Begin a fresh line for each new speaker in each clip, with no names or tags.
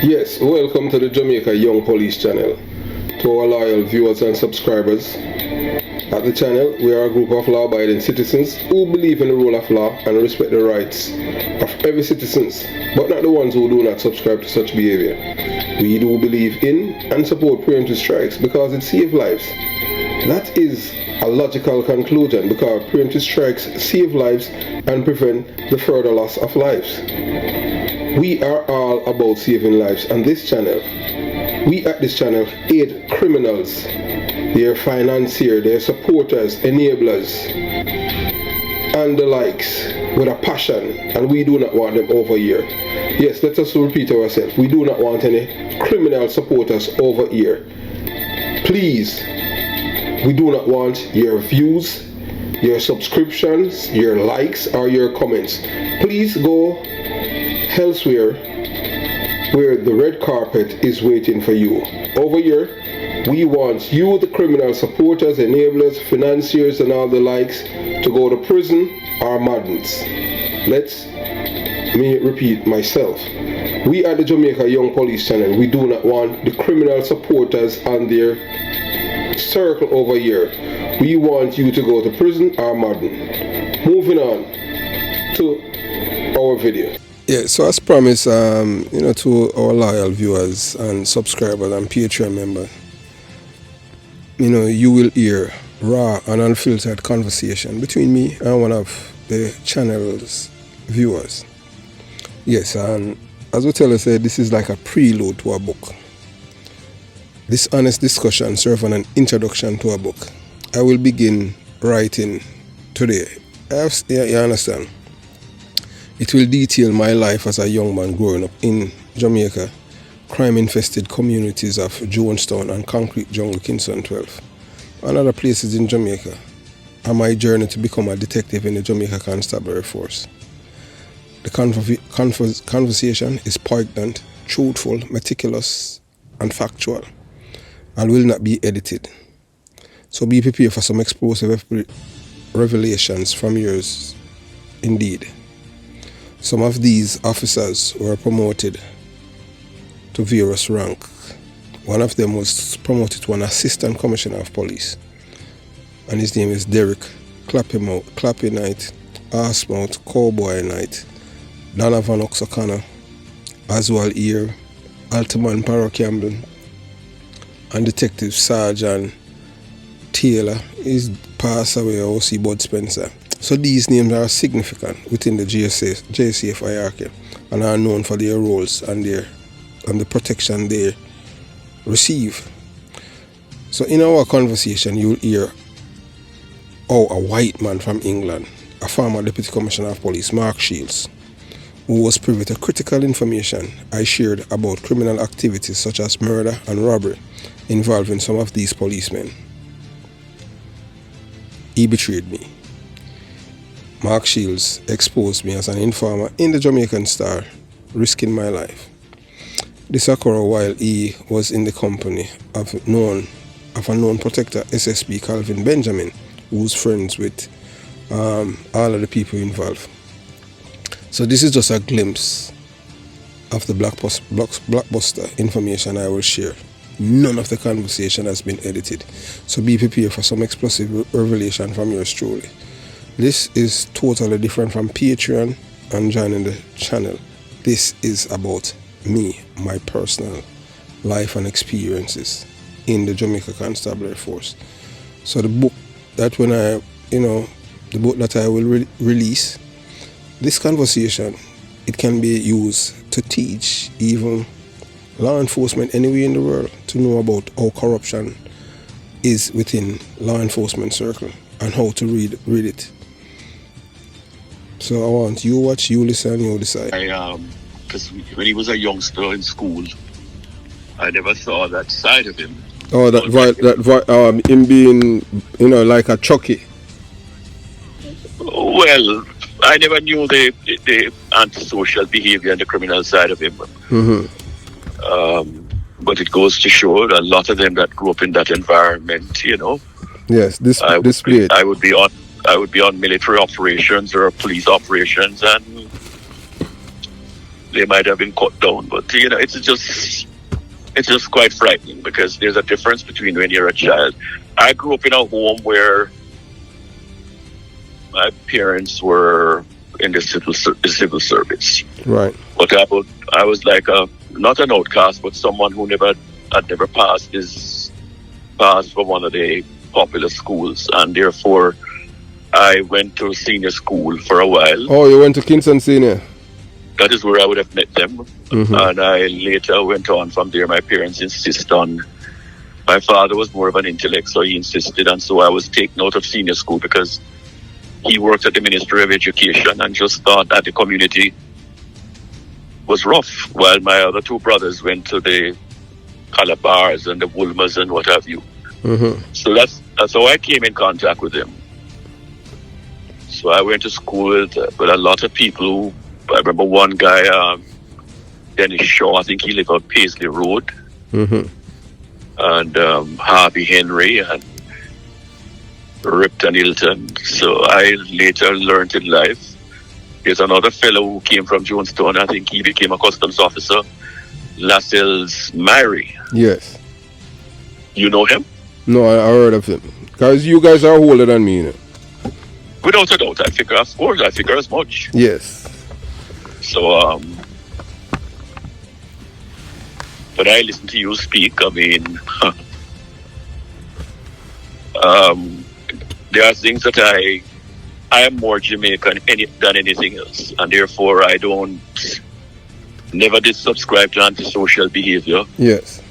Yes, welcome to the Jamaica Young Police channel. To our loyal viewers and subscribers, at the channel we are a group of law-abiding citizens who believe in the rule of law and respect the rights of every citizen, but not the ones who do not subscribe to such behavior. We do believe in and support preemptive strikes because it saves lives. That is a logical conclusion because preemptive strikes save lives and prevent the further loss of lives. We are all about saving lives on this channel. We at this channel aid criminals, their financiers, their supporters, enablers, and the likes with a passion, and we do not want them over here. Yes, let us repeat ourselves. We do not want any criminal supporters over here. Please, we do not want your views, your subscriptions, your likes, or your comments. Please go elsewhere where the red carpet is waiting for you. Over here, we want you, the criminal supporters, enablers, financiers, and all the likes, to go to prison or madness. Let me repeat myself. We at the Jamaica Young Police channel, we do not want the criminal supporters and their circle over here. We want you to go to prison or madness. Moving on to our video. Yeah, so as promised, to our loyal viewers and subscribers and Patreon members, you will hear raw and unfiltered conversation between me and one of the channel's viewers. Yes, and as we tell us, this is like a prelude to a book. This honest discussion serves as an introduction to a book. I will begin writing today. You understand? It will detail my life as a young man growing up in Jamaica, crime-infested communities of Jonestown and Concrete Jungle, Kingston 12, and other places in Jamaica, and my journey to become a detective in the Jamaica Constabulary Force. The conversation is poignant, truthful, meticulous, and factual, and will not be edited. So be prepared for some explosive revelations from yours indeed. Some of these officers were promoted to various rank. One of them was promoted to an assistant commissioner of police, and his name is Derek Clappy Knight, Arsmouth, Cowboy Knight, Donovan Oxoconnor, Oswald Ear, Altaman Parra Campbell, and Detective Sergeant Taylor is passed away, O.C. Bud Spencer. So these names are significant within the JCF hierarchy and are known for their roles and the protection they receive. So in our conversation, you'll hear a white man from England, a former Deputy Commissioner of Police, Mark Shields, who was privy to critical information I shared about criminal activities such as murder and robbery involving some of these policemen. He betrayed me. Mark Shields exposed me as an informer in the Jamaican Star, risking my life. This occurred while he was in the company of a known protector, SSP Calvin Benjamin, who was friends with all of the people involved. So this is just a glimpse of the blockbuster information I will share. None of the conversation has been edited, so be prepared for some explosive revelation from yours truly. This is totally different from Patreon and joining the channel. This is about me, my personal life and experiences in the Jamaica Constabulary Force. So the book that I will release, this conversation, it can be used to teach even law enforcement anywhere in the world to know about how corruption is within law enforcement circle and how to read it. So I want you watch, you listen, you decide.
Because when he was a youngster in school, I never saw that side of him.
Oh, him being, like a Chucky.
Well, I never knew the antisocial behavior and the criminal side of him.
Mm-hmm.
But it goes to show that a lot of them that grew up in that environment,
Yes,
I would be on military operations or police operations, and they might have been cut down. But it's just quite frightening because there's a difference between when you're a child. I grew up in a home where my parents were in the civil service.
Right.
But I was like not an outcast, but someone who had never passed for one of the popular schools, and therefore I went to senior school for a while.
Oh, you went to Kingston Senior?
That is where I would have met them. And I later went on from there. My parents insist on, my father was more of an intellect, so he insisted, and so I was taken out of senior school because he worked at the Ministry of Education and just thought that the community was rough, while my other two brothers went to the Calabars and the Woolmers and what have you. So that's how I came in contact with them. So I went to school with a lot of people. I remember one guy, Dennis Shaw, I think he lived on Paisley Road. And Harvey Henry and Ripton Hilton. So I later learned in life. There's another fellow who came from Jonestown. I think he became a customs officer. Lascelles Mary.
Yes.
You know him?
No, I heard of him. Because you guys are older than me, you know.
Without a doubt, I figure as much.
Yes.
So, but I listen to you speak. I mean, there are things that I am more Jamaican than anything else, and therefore I never did subscribe to antisocial behavior.
Yes.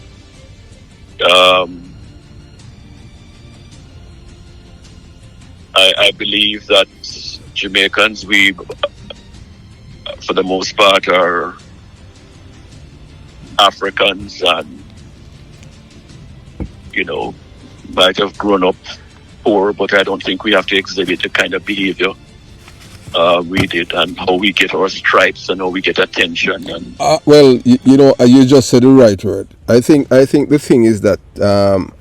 I believe that Jamaicans, we, for the most part, are Africans and, might have grown up poor, but I don't think we have to exhibit the kind of behavior we did, and how we get our stripes and how we get attention. And
well, you just said the right word. I think the thing is that,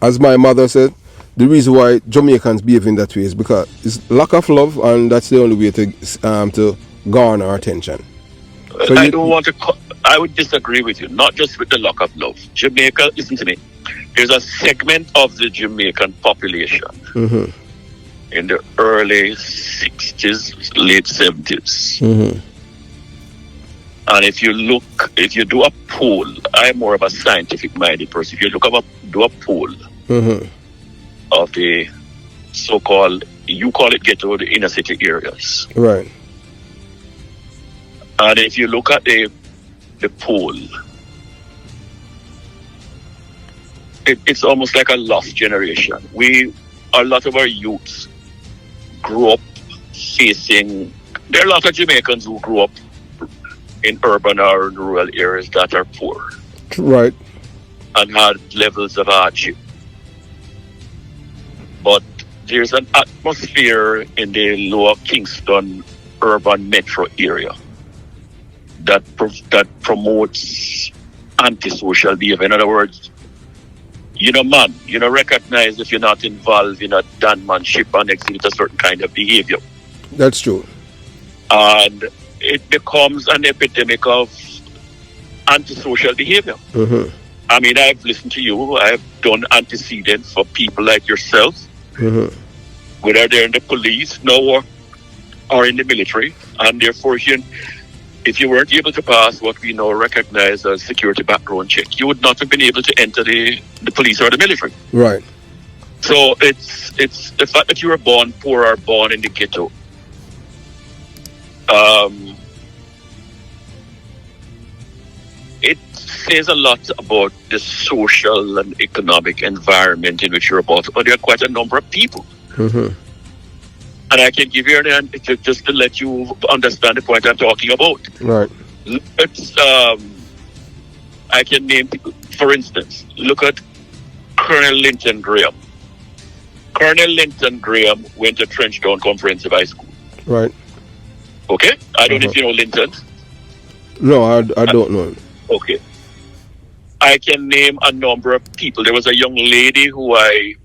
as my mother said, the reason why Jamaicans behave in that way is because it's lack of love, and that's the only way to garner attention. So
I would disagree with you, not just with the lack of love. Jamaica, listen to me, there's a segment of the Jamaican population in the early 60s, late 70s. And if you do a poll, I'm more of a scientific minded person. If you do a poll of the so-called, you call it ghetto, the inner city areas.
Right.
And if you look at the poll, it's almost like a lost generation. A lot of our youths grew up there are a lot of Jamaicans who grew up in urban or rural areas that are poor.
Right.
And had levels of hardship. But there's an atmosphere in the lower Kingston urban metro area that promotes antisocial behavior. In other words, recognize if you're not involved in a danmanship and exhibit a certain kind of behavior.
That's true.
And it becomes an epidemic of antisocial behavior. I mean, I've listened to you. I've done antecedents for people like yourself, whether they're in the police now or in the military, and therefore, if you weren't able to pass what we now recognize as security background check, you would not have been able to enter the police or the military.
Right.
So it's the fact that you were born poor or born in the ghetto. It says a lot about the social and economic environment in which you're about. But there are quite a number of people. And I can give you an just to let you understand the point I'm talking about.
Right.
I can name people. For instance, look at Colonel Linton Graham. Colonel Linton Graham went to Trenchtown Comprehensive High School.
Right.
Okay? I don't know if you know Linton.
No, I don't know him.
Okay. I can name a number of people. There was a young lady who I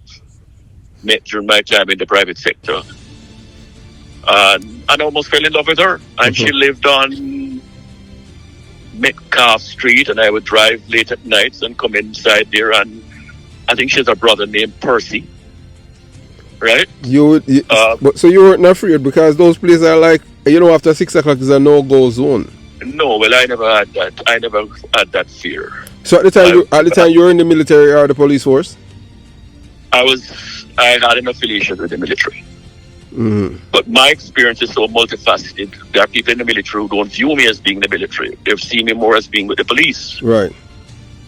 met during my time in the private sector. And I almost fell in love with her. And she lived on half street, and I would drive late at nights and come inside there, and I think she has a brother named Percy, right?
So you weren't afraid because those places are like, after 6 o'clock is a no-go zone.
No, well, I never had that. I never had that fear.
So at the time you were in the military or the police force?
I had an affiliation with the military.
Mm-hmm.
But my experience is so multifaceted. There are people in the military who don't view me as being the military. They've seen me more as being with the police.
Right.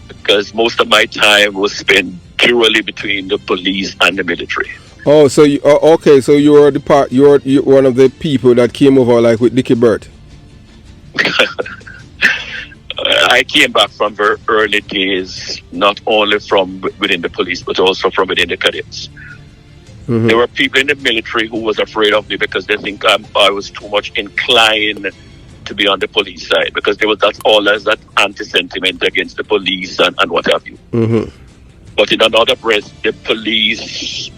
Because most of my time was spent purely between the police and the military.
Oh, so okay. So you were you're one of the people that came over like with Dickie Burt.
I came back from very early days, not only from within the police, but also from within the cadets.
Mm-hmm.
There were people in the military who was afraid of me because they think I was too much inclined to be on the police side, because there was that anti-sentiment against the police and what have you.
Mm-hmm.
But in another breath, the police,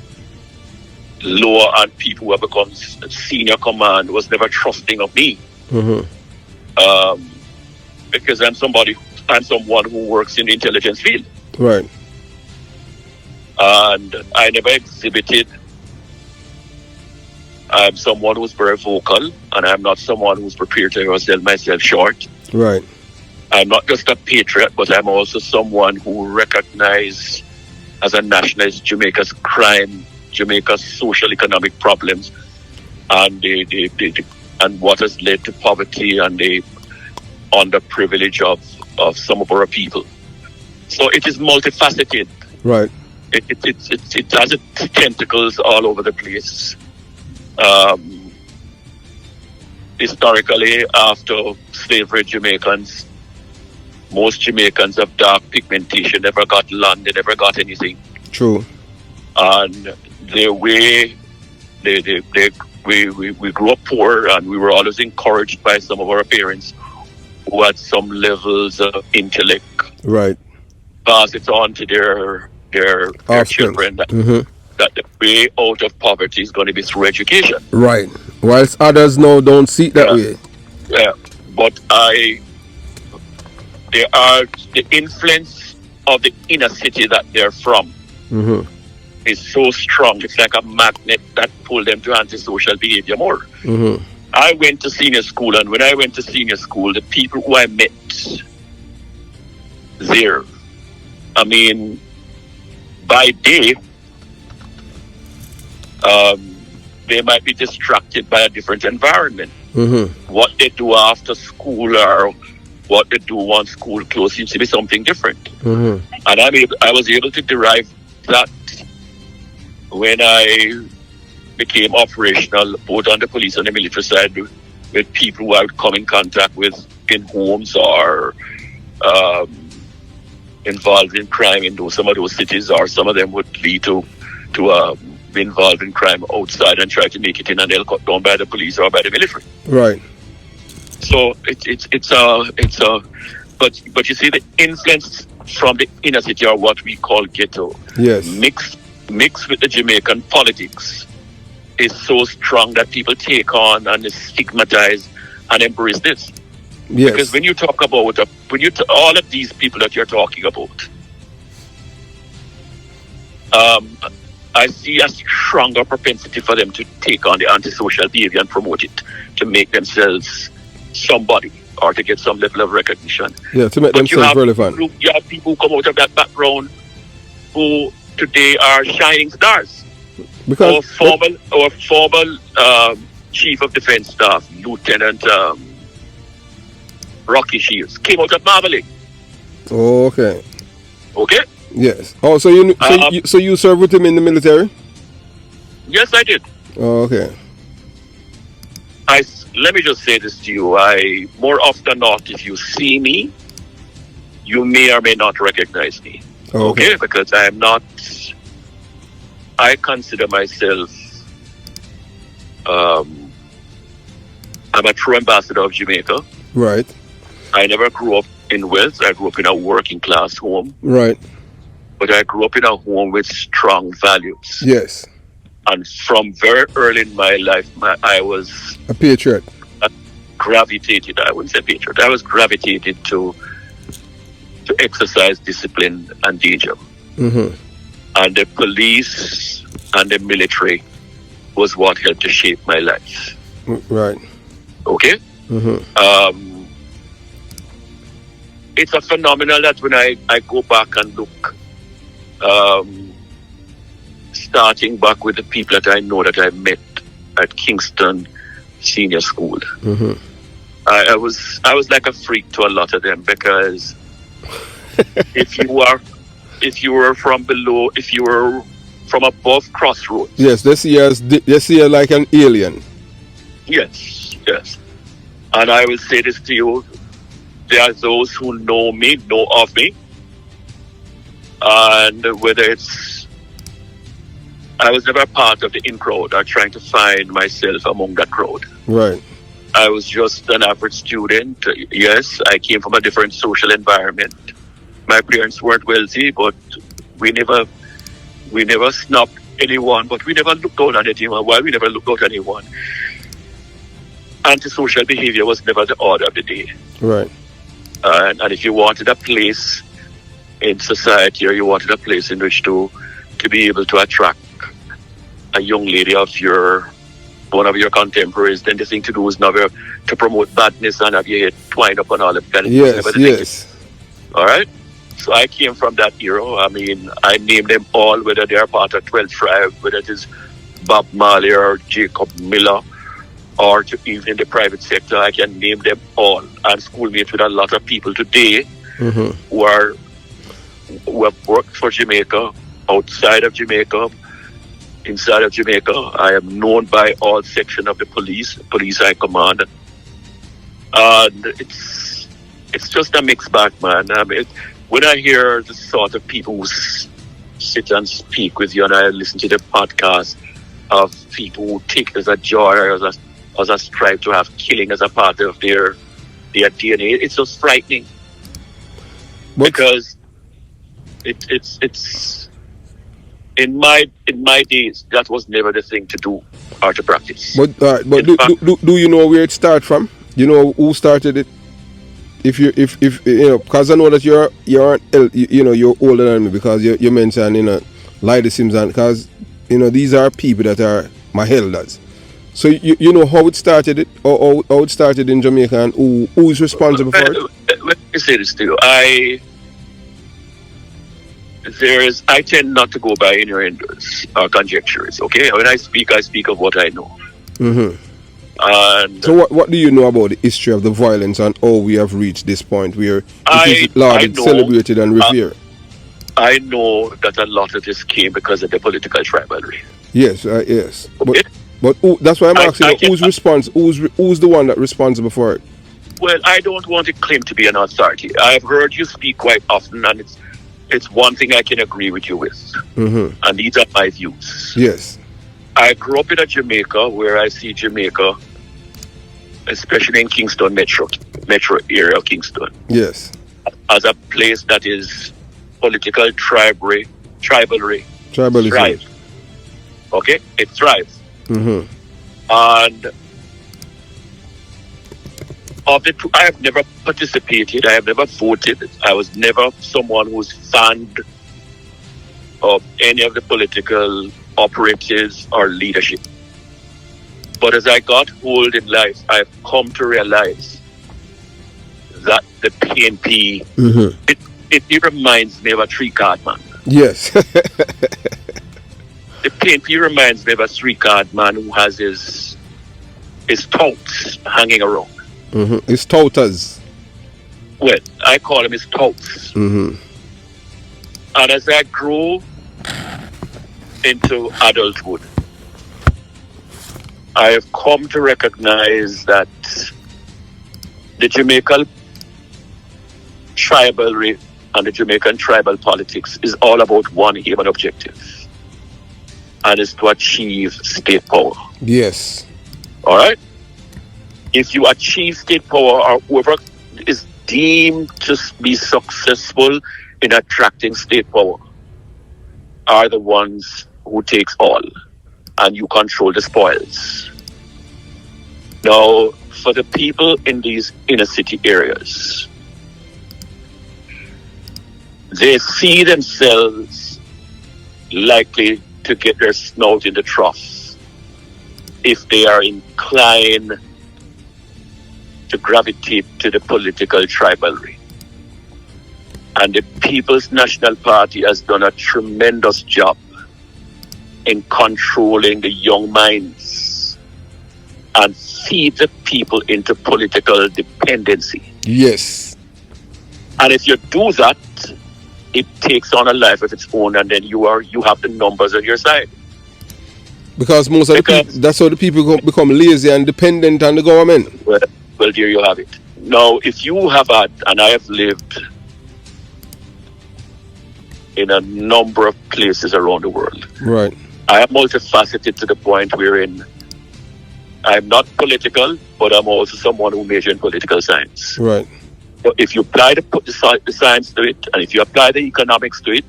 lower and people who have become senior command was never trusting of me.
Mm-hmm.
Because I'm someone who works in the intelligence field.
Right.
And I never exhibited. I'm someone who's very vocal, and I'm not someone who's prepared to sell myself short.
Right.
I'm not just a patriot, but I'm also someone who recognizes as a nationalist Jamaica's crime, Jamaica's social economic problems, and and what has led to poverty and the underprivilege of some of our people. So it is multifaceted.
Right.
It has its tentacles all over the place. Historically, after slavery, most Jamaicans have dark pigmentation, never got land, they never got anything.
True.
And we grew up poor, and we were always encouraged by some of our parents who had some levels of intellect.
Right.
Pass it on to their children that the way out of poverty is going to be through education.
Right. Whilst others now don't see it that way.
Yeah. But the influence of the inner city that they're from is so strong. It's like a magnet that pulled them to antisocial behavior more.
Mm-hmm.
I went to senior school, and when I went to senior school, the people who I met there, I mean, by day, they might be distracted by a different environment.
Mm-hmm.
What they do after school or what they do once school closes seems to be something different.
Mm-hmm.
And I was able to derive that when I became operational, both on the police and the military side, with people who I would come in contact with in homes or involved in crime in some of those cities, or some of them would lead to be involved in crime outside and try to make it in, and they'll cut down by the police or by the military.
Right.
So but you see, the influence from the inner city, or what we call ghetto,
yes,
mixed with the Jamaican politics, is so strong that people take on and stigmatize and embrace this.
Yes.
Because when you talk about all of these people that you're talking about, I see a stronger propensity for them to take on the antisocial behavior and promote it to make themselves somebody or to get some level of recognition.
Yeah, to make themselves relevant.
You have people who come out of that background who today are shining stars.
Because
our former Chief of Defense Staff, Lieutenant Rocky Shields, came out of Marmalade.
Oh, okay.
Okay?
Yes. Oh, so you served with him in the military?
Yes, I did.
Oh, okay.
Let me just say this to you. More often than not, if you see me, you may or may not recognize me.
Oh, okay.
Because I consider myself, I'm a true ambassador of Jamaica.
Right.
I never grew up in wealth. I grew up in a working class home.
Right.
But I grew up in a home with strong values.
Yes.
And from very early in my life, I was
a patriot.
Gravitated. I wouldn't say patriot. I was gravitated to to exercise discipline and danger.
Mm-hmm.
And the police and the military was what helped to shape my life.
Right.
Okay?
Mm-hmm.
It's a phenomenon that when I go back and look, starting back with the people that I know that I met at Kingston Senior School.
Mm-hmm.
I was like a freak to a lot of them, because if you were from below, if you were from above crossroads.
Yes, they see you like an alien.
Yes. And I will say this to you, there are those who know me, know of me. And whether it's, I was never part of the in crowd or trying to find myself among that crowd.
Right.
I was just an average student. Yes, I came from a different social environment. My parents weren't wealthy, but we never snubbed anyone, but we never looked out on anyone. Why we never looked out on anyone? Antisocial behavior was never the order of the day.
Right.
And if you wanted a place in society, or you wanted a place in which to be able to attract a young lady of one of your contemporaries, then the thing to do is never to promote badness and have your head twined up on all of that.
Yes.
All right? So I came from that era. I mean, I named them all, whether they are part of 12 Tribe, whether it is Bob Marley or Jacob Miller, or even in the private sector, I can name them all. I'm schoolmates with a lot of people today who have worked for Jamaica, outside of Jamaica, inside of Jamaica. I am known by all sections of the police I command. And it's just a mixed bag, man. I mean, when I hear the sort of people who sit and speak with you, and I listen to the podcast of people who take it as a joy or as a strive to have killing as a part of their DNA, it's just frightening. Because it's in my days, that was never the thing to do or to practice.
But do you know where it started from? You know who started it? If you know, because I know that you're older than me, because you mentioned Lyda Simpson, because these are people that are my elders. So you know how it started, or how it started in Jamaica, and who's responsible for it?
Let me say this to you. I tend not to go by innuendos or conjectures. Okay, when I speak of what I know.
Mm-hmm.
And
so what do you know about the history of the violence and how we have reached this point where it is lauded, celebrated, and revered?
I know that a lot of this came because of the political tribalism.
Yes, yes.
Okay?
But that's why I'm asking who's the one that's responsible for it?
Well, I don't want to claim to be an authority. I've heard you speak quite often, and it's one thing I can agree with you with.
Mm-hmm.
And these are my views.
Yes.
I grew up in a Jamaica where I see Jamaica, especially in Kingston metro area of Kingston.
Yes.
As a place that is political tribalry.
Tribalism.
Okay? It thrives.
Mm-hmm.
And of the two, I have never participated, I have never voted, I was never someone who's fond of any of the political operatives or leadership. But as I got old in life, I've come to realize that the PNP, it reminds me of a three-card man.
Yes.
The PNP reminds me of a three-card man who has his touts hanging around.
Mm-hmm. His touters.
Well, I call him his touts.
Mm-hmm.
And as I grew into adulthood, I have come to recognize that the Jamaican tribal and the Jamaican tribal politics is all about one aim and objective, and is to achieve state power.
Yes.
All right? If you achieve state power, or whoever is deemed to be successful in attracting state power are the ones who takes all, and you control the spoils. Now, for the people in these inner city areas, they see themselves likely to get their snout in the trough if they are inclined to gravitate to the political tribalism. And the People's National Party has done a tremendous job in controlling the young minds and feed the people into political dependency.
Yes.
And if you do that, it takes on a life of its own, and then you have the numbers on your side.
Because most of the people, that's how the people become lazy and dependent on the government.
Well, there you have it. Now, if you have had, and I have lived in a number of places around the world.
Right.
I am multifaceted to the point wherein I'm not political, but I'm also someone who majored in political science.
Right.
So if you apply the science to it, and if you apply the economics to it,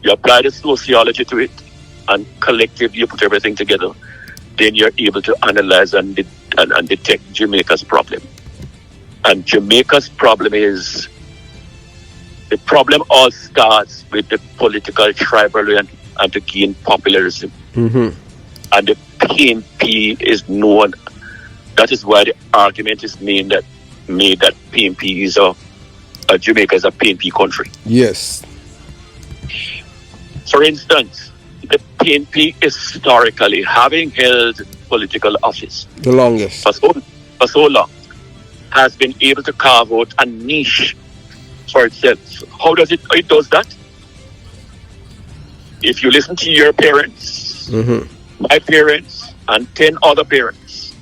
you apply the sociology to it, and collectively you put everything together, then you're able to analyze and detect Jamaica's problem. And Jamaica's problem is, the problem all starts with the political tribalism and to gain popularism.
Mm-hmm.
And the PNP is known. That is why the argument is made that PNP is Jamaica is a PNP country.
Yes.
For instance, the PNP historically, having held political office
the longest
for so long, has been able to carve out a niche for itself. How does it does that? If you listen to your parents, my parents, and 10 other parents,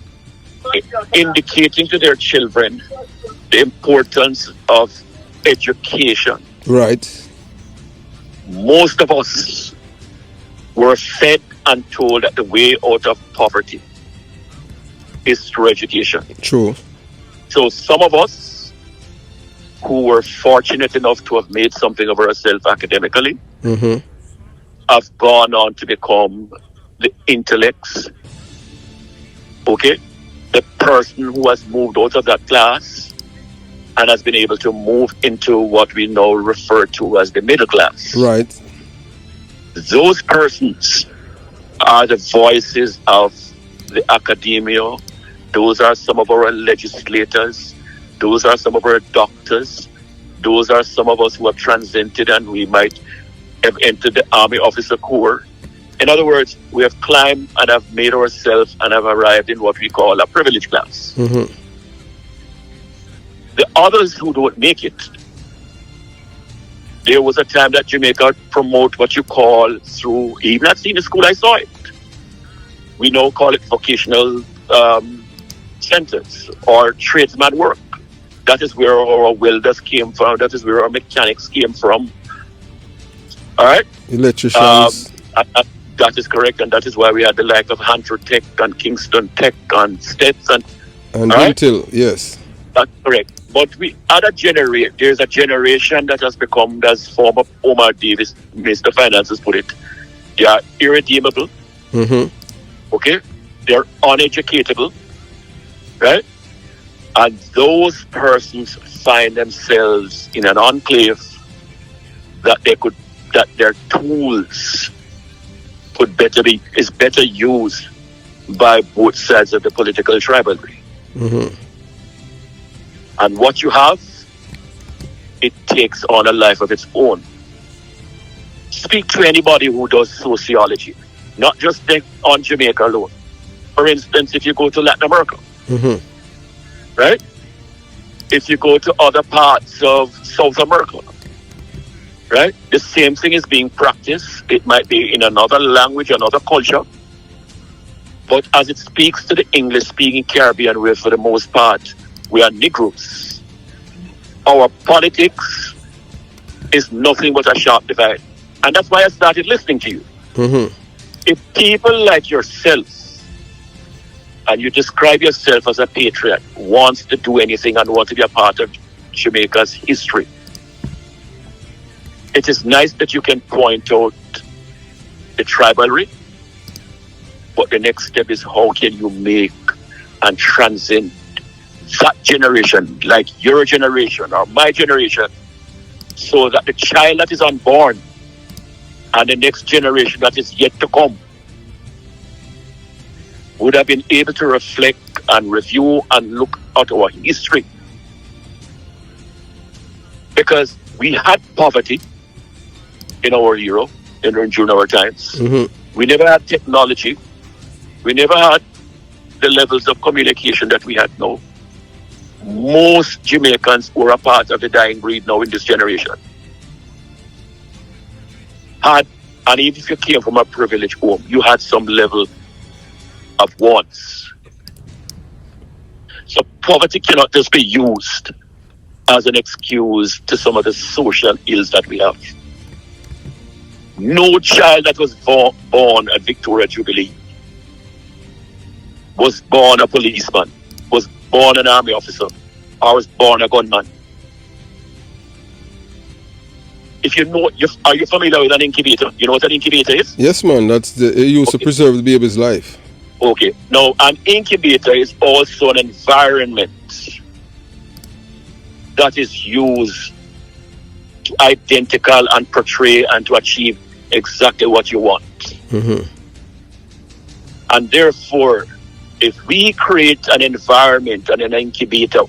indicating to their children the importance of education.
Right.
Most of us were fed and told that the way out of poverty is through education.
True.
So some of us who were fortunate enough to have made something of ourselves academically have gone on to become the intellects. Okay? The person who has moved out of that class and has been able to move into what we now refer to as the middle class.
Right.
Those persons are the voices of the academia. Those are some of our legislators. Those are some of our doctors. Those are some of us who have transcended and we might have entered the Army Officer Corps. In other words, we have climbed and have made ourselves and have arrived in what we call a privileged class. The others who don't make it, there was a time that Jamaica promote what you call through, even at senior school I saw it. We now call it vocational centers or tradesman work. That is where our welders came from. That is where our mechanics came from. All right?
Electricians.
That is correct, and that is why we had the like of Hunter Tech and Kingston Tech and Stetson.
And Parental, right? Yes.
That's correct. But there's a generation that has become, as former Omar Davis, Mr. Finance has put it, they are irredeemable. Okay? They're uneducatable. Right? And those persons find themselves in an enclave that their tools is better used by both sides of the political tribalism. And what you have, it takes on a life of its own. Speak to anybody who does sociology, not just on Jamaica alone. For instance, if you go to Latin America, right? If you go to other parts of South America, right? The same thing is being practiced. It might be in another language, another culture. But as it speaks to the English-speaking Caribbean, where for the most part, we are Negroes, our politics is nothing but a sharp divide. And that's why I started listening to you. If people like yourself, and you describe yourself as a patriot, wants to do anything and want to be a part of Jamaica's history, it is nice that you can point out the tribalism, but the next step is how can you make and transcend that generation, like your generation or my generation, so that the child that is unborn and the next generation that is yet to come would have been able to reflect and review and look at our history. Because we had poverty in our era, during our times. We never had technology. We never had the levels of communication that we had now. Most Jamaicans who are a part of the dying breed now in this generation had, and even if you came from a privileged home, you had some level of wants. So poverty cannot just be used as an excuse to some of the social ills that we have. No child that was born at Victoria Jubilee was born a policeman, was born an army officer, or was born a gunman. If you know, are you familiar with an incubator? You know what an incubator is?
Yes, man. That's it used to preserve the baby's life.
Okay. Now, an incubator is also an environment that is used to identical and portray and to achieve exactly what you want. And therefore, if we create an environment and an incubator,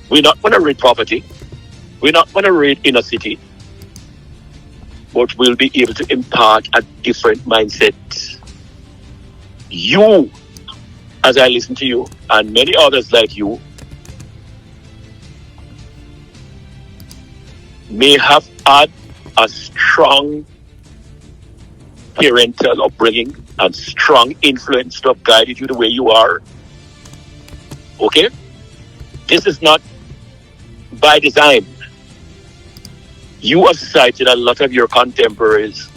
we're not going to rid poverty. We're not going to rid inner city. But we'll be able to impart a different mindset. You, as I listen to you, and many others like you, may have had a strong parental upbringing and strong influence to have guided you the way you are. Okay? This is not by design. You have cited a lot of your contemporaries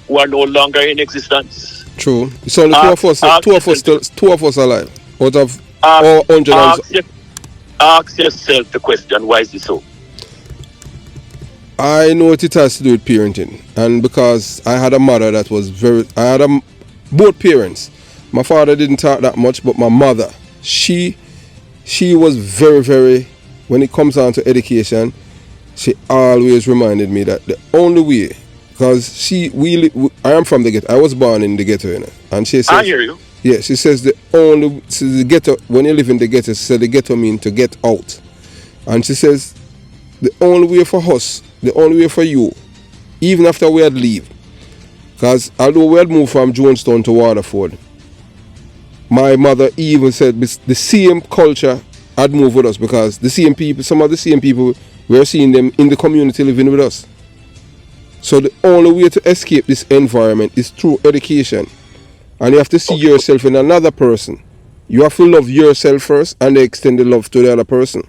who are no longer in existence.
True. It's only two of us alive out of all 100.
Ask yourself the question, why is this so?
I know what it has to do with parenting, and because I had a mother that was both parents. My father didn't talk that much, but my mother, she was very, very, when it comes down to education, she always reminded me that the only way, because I am from the ghetto, I was born in the ghetto, you know, and she says,
I hear you.
Yeah, she says the ghetto, when you live in the ghetto, she said the ghetto means to get out, and she says the only way for us, the only way for you, even after we had leave, because although we had moved from Jonestown to Waterford, my mother even said the same culture had moved with us, because the same people, some of the same people, we are seeing them in the community living with us. So the only way to escape this environment is through education. And you have to see yourself in another person. You have to love yourself first and then extend the love to the other person.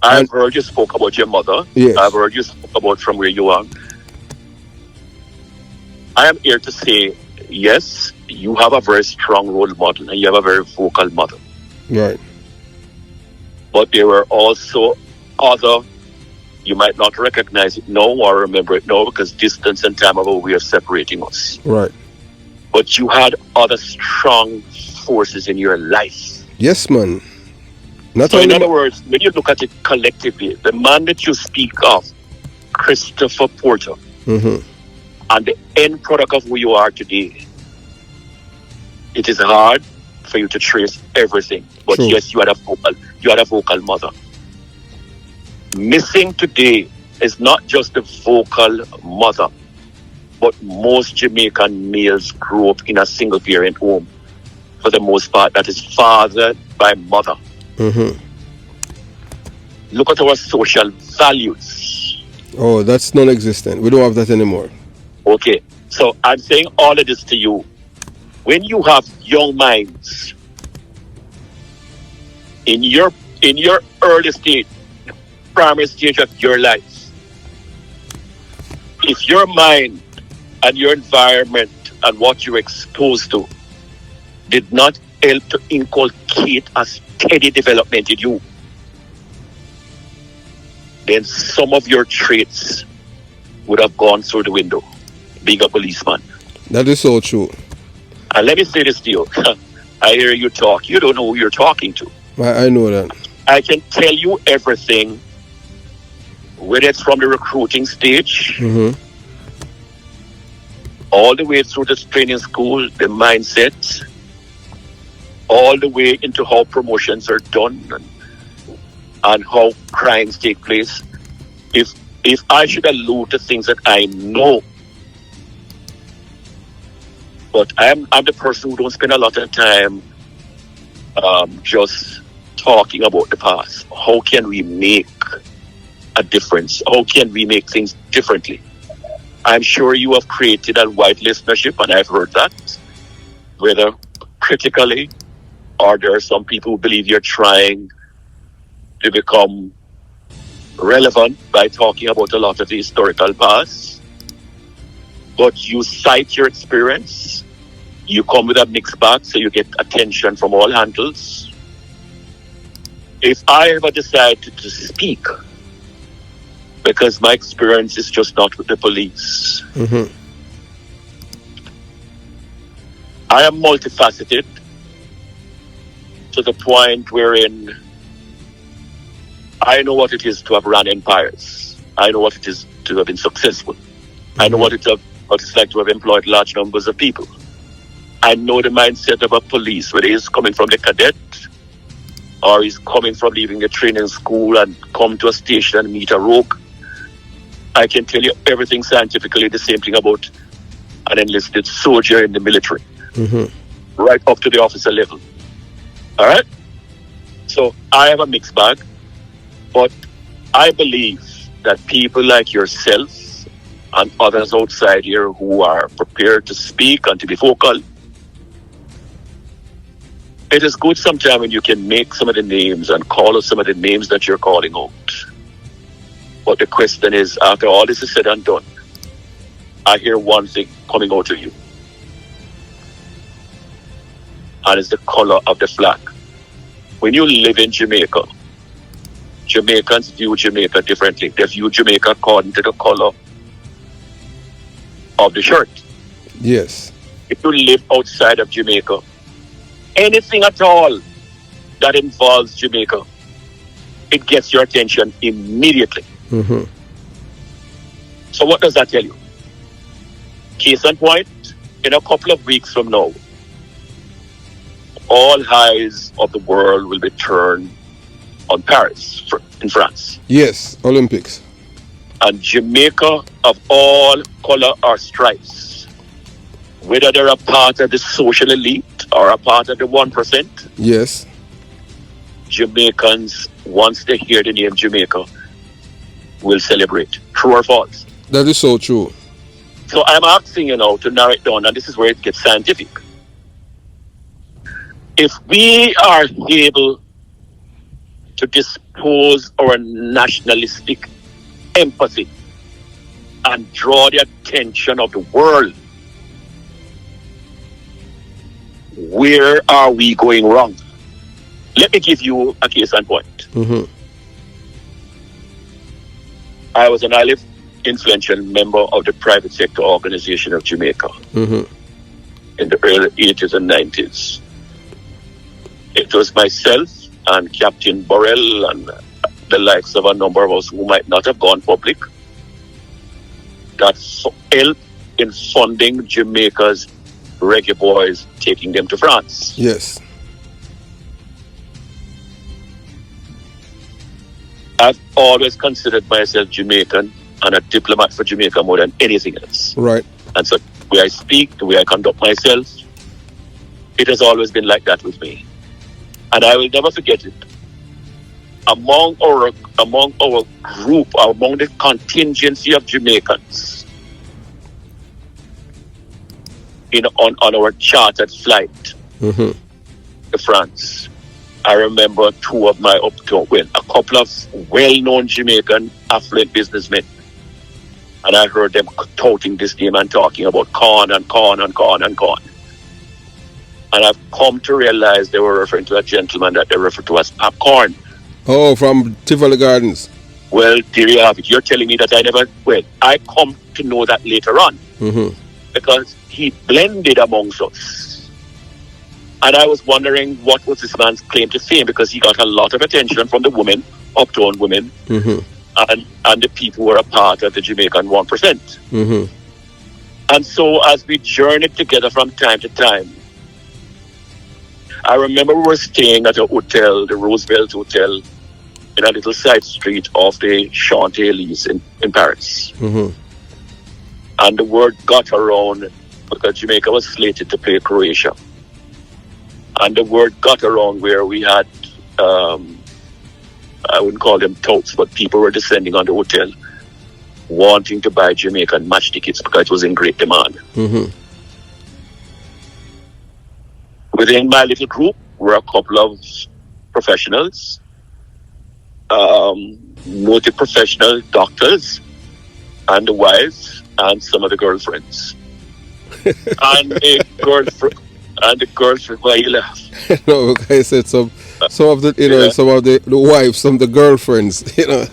I've heard you spoke about your mother.
Yes.
I've heard you spoke about from where you are. I am here to say, yes, you have a very strong role model and you have a very vocal mother.
Right.
But there were also other, you might not recognize it now or remember it now because distance and time are a way of separating us.
Right.
But you had other strong forces in your life.
Yes, man.
So in other words, when you look at it collectively, the man that you speak of, Christopher Porter, and the end product of who you are today, it is hard for you to trace everything. But
True.
yes, you had a vocal mother. Missing today is not just the vocal mother, but most Jamaican males grew up in a single parent home. For the most part, that is fathered by mother. Look at our social values.
Oh, that's non-existent. We don't have that anymore.
Okay, so I'm saying all of this to you. When you have young minds in your early stage, primary stage of your life, if your mind and your environment and what you're exposed to did not help to inculcate a steady development in you, then some of your traits would have gone through the window, being a policeman.
That is so true.
And let me say this to you. I hear you talk. You don't know who you're talking to.
I know that.
I can tell you everything whether it's from the recruiting stage,
Mm-hmm.
all the way through the training school, the mindset, all the way into how promotions are done and how crimes take place. If I should allude to things that I know, but I'm the person who don't spend a lot of time just talking about the past. How can we make a difference? How can we make things differently? I'm sure you have created a wide listenership, and I've heard that, whether critically or there are some people who believe you're trying to become relevant by talking about a lot of the historical past. But you cite your experience, you come with a mixed bag, so you get attention from all handles. If I ever decide to speak, because my experience is just not with the police,
Mm-hmm.
I am multifaceted to the point wherein I know what it is to have run empires. I know what it is to have been successful. I know what it's like to have employed large numbers of people. I know the mindset of a police, whether he's coming from the cadet or he's coming from leaving the training school and come to a station and meet a rogue. I can tell you everything scientifically, the same thing about an enlisted soldier in the military,
Mm-hmm.
right up to the officer level. All right? So I have a mixed bag, but I believe that people like yourself and others outside here who are prepared to speak and to be vocal, it is good sometimes when you can make some of the names and call out some of the names that you're calling out. But the question is, after all this is said and done, I hear one thing coming out of you. And it's the color of the flag. When you live in Jamaica, Jamaicans view Jamaica differently. They view Jamaica according to the color of the shirt.
Yes.
If you live outside of Jamaica, anything at all that involves Jamaica, it gets your attention immediately.
Mm-hmm.
So what does that tell you? Case in point, in a couple of weeks from now, all eyes of the world will be turned on Paris in France.
Yes, Olympics.
And Jamaica, of all color or stripes, whether they're a part of the social elite or a part of the 1%,
Yes.
Jamaicans, once they hear the name Jamaica, will celebrate. True or false?
That is so true.
So I'm asking you now to narrow it down, and this is where it gets scientific. If we are able to dispose our nationalistic empathy and draw the attention of the world, where are we going wrong? Let me give you a case in point.
Mm-hmm.
I was an highly influential member of the private sector organization of Jamaica
Mm-hmm.
in the early 80s and 90s. It was myself and Captain Burrell and the likes of a number of us who might not have gone public that helped in funding Jamaica's reggae boys, taking them to France.
Yes.
I've always considered myself Jamaican and a diplomat for Jamaica more than anything else.
Right.
And so the way I speak, the way I conduct myself, it has always been like that with me. And I will never forget it. Among our group, among the contingency of Jamaicans on our chartered flight
Mm-hmm.
to France, I remember two of my a couple of well-known Jamaican affluent businessmen. And I heard them touting this name and talking about corn and corn and corn and corn. And I've come to realize they were referring to a gentleman that they refer to as popcorn.
Oh, from Tivoli Gardens.
Well, there you have it. You're telling me that I come to know that later on.
Mm-hmm.
Because he blended amongst us. And I was wondering what was this man's claim to fame, because he got a lot of attention from the women, uptown women.
Mm-hmm.
and the people were a part of the Jamaican 1%.
Mm-hmm.
And so as we journeyed together from time to time, I remember we were staying at a hotel, the Roosevelt Hotel, in a little side street off the Champs-Élysées in Paris.
Mm-hmm.
And the word got around because Jamaica was slated to play Croatia. And the word got around where we had, I wouldn't call them touts, but people were descending on the hotel wanting to buy Jamaican match tickets because it was in great demand.
Mm-hmm.
Within my little group were a couple of professionals, multi-professional doctors, and the wives, and some of the girlfriends. and the girlfriend, why you laugh?
No, like I said, some of the some of the wives, some of the girlfriends,
Well,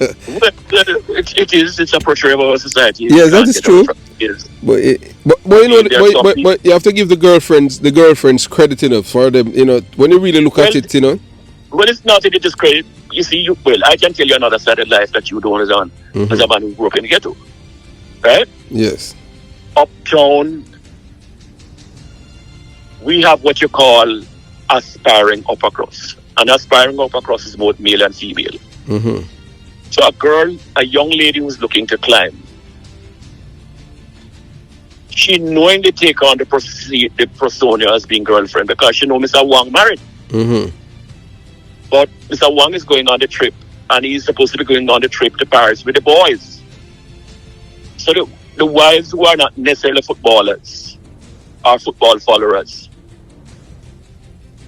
it's a portrait of our society.
Yes, that is true. But you have to give the girlfriends credit enough for them, when you really look at it,
Well, it's not that it is credit. You see, I can tell you another side of life that you don't understand as a man who grew up in the ghetto. Right?
Yes.
Uptown, we have what you call aspiring upper crust. And aspiring upper crust is both male and female.
Mm-hmm.
So a young lady who's looking to climb, she knowingly take on the persona as being girlfriend because she know Mr. Wang married.
Mm-hmm.
But Mr. Wang is going on the trip, and he's supposed to be going on the trip to Paris with the boys. So the wives who are not necessarily footballers are football followers.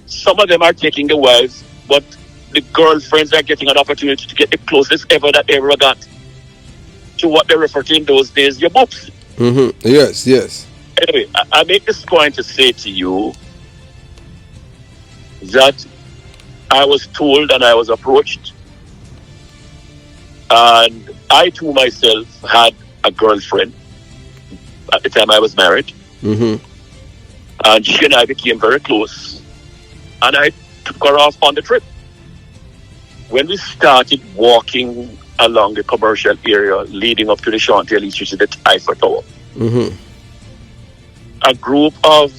Some of them are taking the wives, but the girlfriends are getting an opportunity to get the closest ever that they ever got to what they refer to in those days, your boobs.
Mm-hmm. Yes, yes.
Anyway, I make this point to say to you that I was told and I was approached, and I too myself had a girlfriend at the time I was married.
Mm-hmm.
And she and I became very close, and I took her off on the trip. When we started walking along the commercial area leading up to the Champs-Élysées, which is the Eiffel Tower,
mm-hmm.
a group of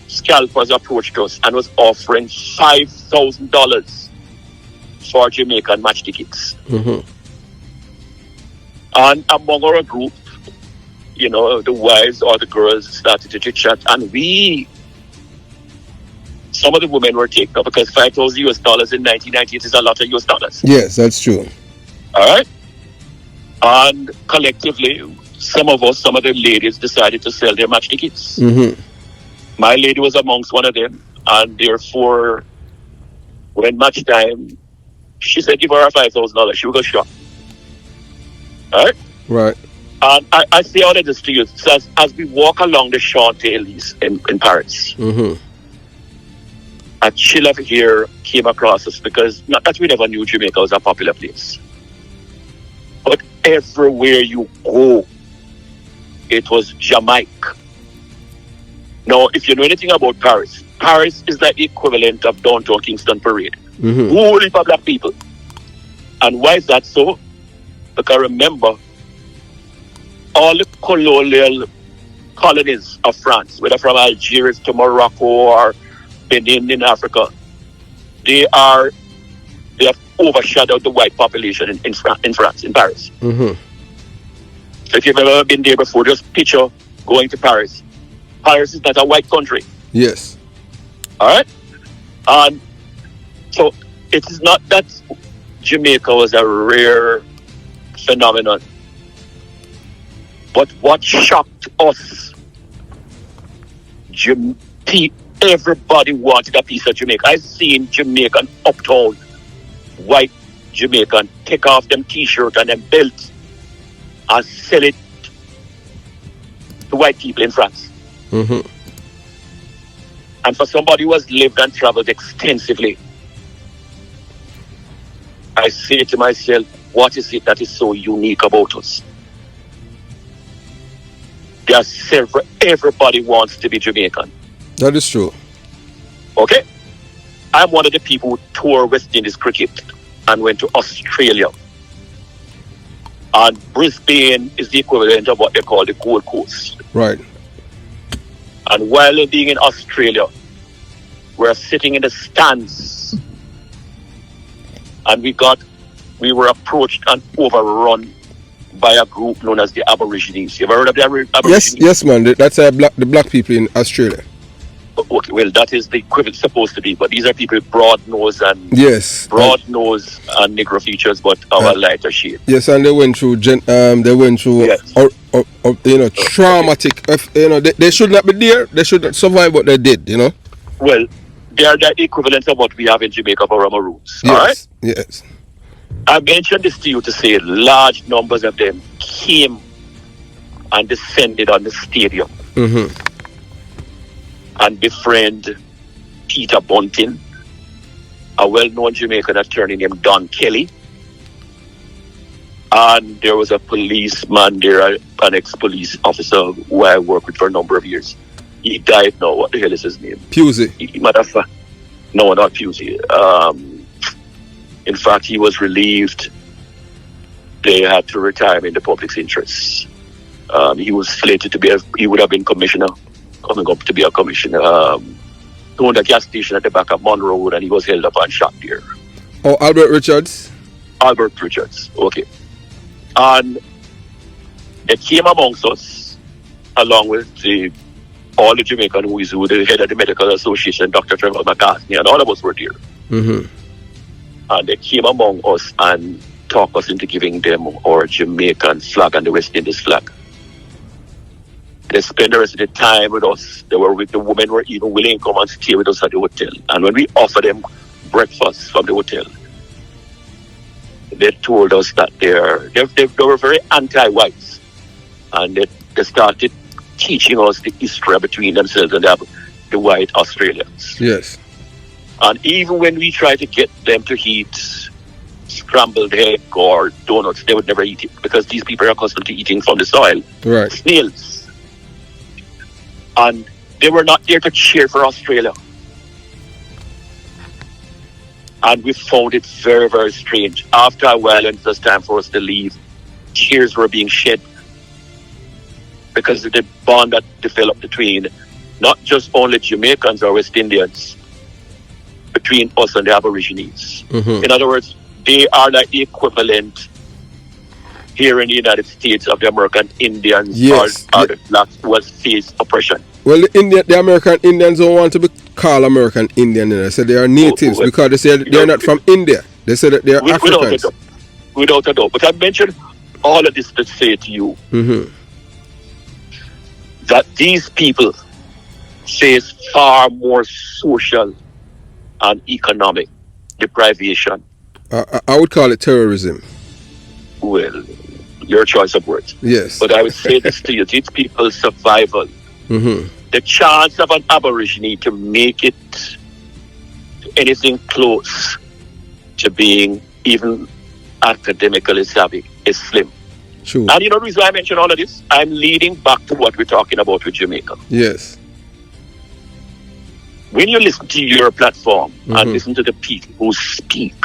scalpers approached us and was offering $5,000 for Jamaican match tickets.
Mm-hmm.
And among our group, the wives or the girls started to chit-chat, and some of the women were taken up because $5,000 in 1998 is a lot of US dollars.
Yes, that's true.
All right? And collectively, some of the ladies decided to sell their match tickets.
Mm-hmm.
My lady was amongst one of them, and therefore, when match time, she said give her $5,000. She would go shop. All right?
Right.
And I say all of this to you. So as we walk along the Champs-Élysées in Paris,
mm-hmm.
a chill of air came across us because not that we never knew Jamaica was a popular place. But everywhere you go, it was Jamaica. Now, if you know anything about Paris, Paris is the equivalent of downtown Kingston Parade.
Mm-hmm.
Whole heap of black people. And why is that so? Because remember, all the colonial colonies of France, whether from Algeria to Morocco or Benin in Africa, they have overshadowed the white population in France, in Paris.
Mm-hmm.
So if you've ever been there before, just picture going to Paris. Paris is not a white country.
Yes.
All right? And so it is not that Jamaica was a rare phenomenon. But what shocked us, everybody wanted a piece of Jamaica. I've seen Jamaican uptown, white Jamaican, take off them t-shirt and them belts and sell it to white people in France.
Mm-hmm.
And for somebody who has lived and traveled extensively, I say to myself, what is it that is so unique about us? Everybody wants to be Jamaican.
That is true.
Okay? I'm one of the people who toured West Indies cricket and went to Australia. And Brisbane is the equivalent of what they call the Gold Coast.
Right.
And while being in Australia, we're sitting in the stands, and we were approached and overrun by a group known as the Aborigines. You ever heard of the Aborigines?
Yes, man. That's the black people in Australia.
Okay, well, that is the equivalent supposed to be, but these are people with broad nose and
Yes.
nose and Negro features, but our lighter shade.
Yes, and they went through
Yes.
traumatic. They should not be there. They should not survive what they did.
Well, they are the equivalent of what we have in Jamaica for our Maroons.
Yes.
All right.
Yes.
I mentioned this to you to say large numbers of them came and descended on the stadium and befriend Peter Bunting, a well-known Jamaican attorney named Don Kelly, and there was a policeman there, an ex-police officer who I worked with for a number of years. He died now. What the hell is his name?
Pusey.
No, not Pusey. In fact, he was relieved. They had to retire him in the public's interest. He was slated to he would have been commissioner, coming up to be a commissioner. He owned a gas station at the back of Monroe Road, and he was held up and shot there.
Oh, Albert Richards?
Albert Richards, okay. And they came amongst us, along with all the Jamaican who the head of the Medical Association, Dr. Trevor McCartney, and all of us were there. And they came among us and talked us into giving them our Jamaican flag and the West Indies flag. They spent the rest of the time with us. The women were even willing to come and stay with us at the hotel. And when we offered them breakfast from the hotel, they told us that they were very anti-whites. And they started teaching us the history between themselves and the white Australians.
Yes.
And even when we tried to get them to eat scrambled egg or donuts, they would never eat it because these people are accustomed to eating from the soil.
Right.
Snails. And they were not there to cheer for Australia. And we found it very, very strange. After a while, when it was time for us to leave, tears were being shed because of the bond that developed between not just only Jamaicans or West Indians, between us and the Aborigines. In other words, they are like the equivalent here in the United States of the American Indians or the blacks who has faced oppression.
Well, the American Indians don't want to be called American Indian. They say they are natives because they say they're not from India. They say that they are Africans.
Without a doubt. But I mentioned all of this to say to you that these people face far more social and economic deprivation.
I would call it terrorism.
Well, your choice of words.
Yes.
But I would say this to you, these people's survival, the chance of an Aborigine to make it to anything close to being even academically savvy is slim.
True.
And you know the reason I mention all of this? I'm leading back to what we're talking about with Jamaica.
Yes.
When you listen to your platform and listen to the people who speak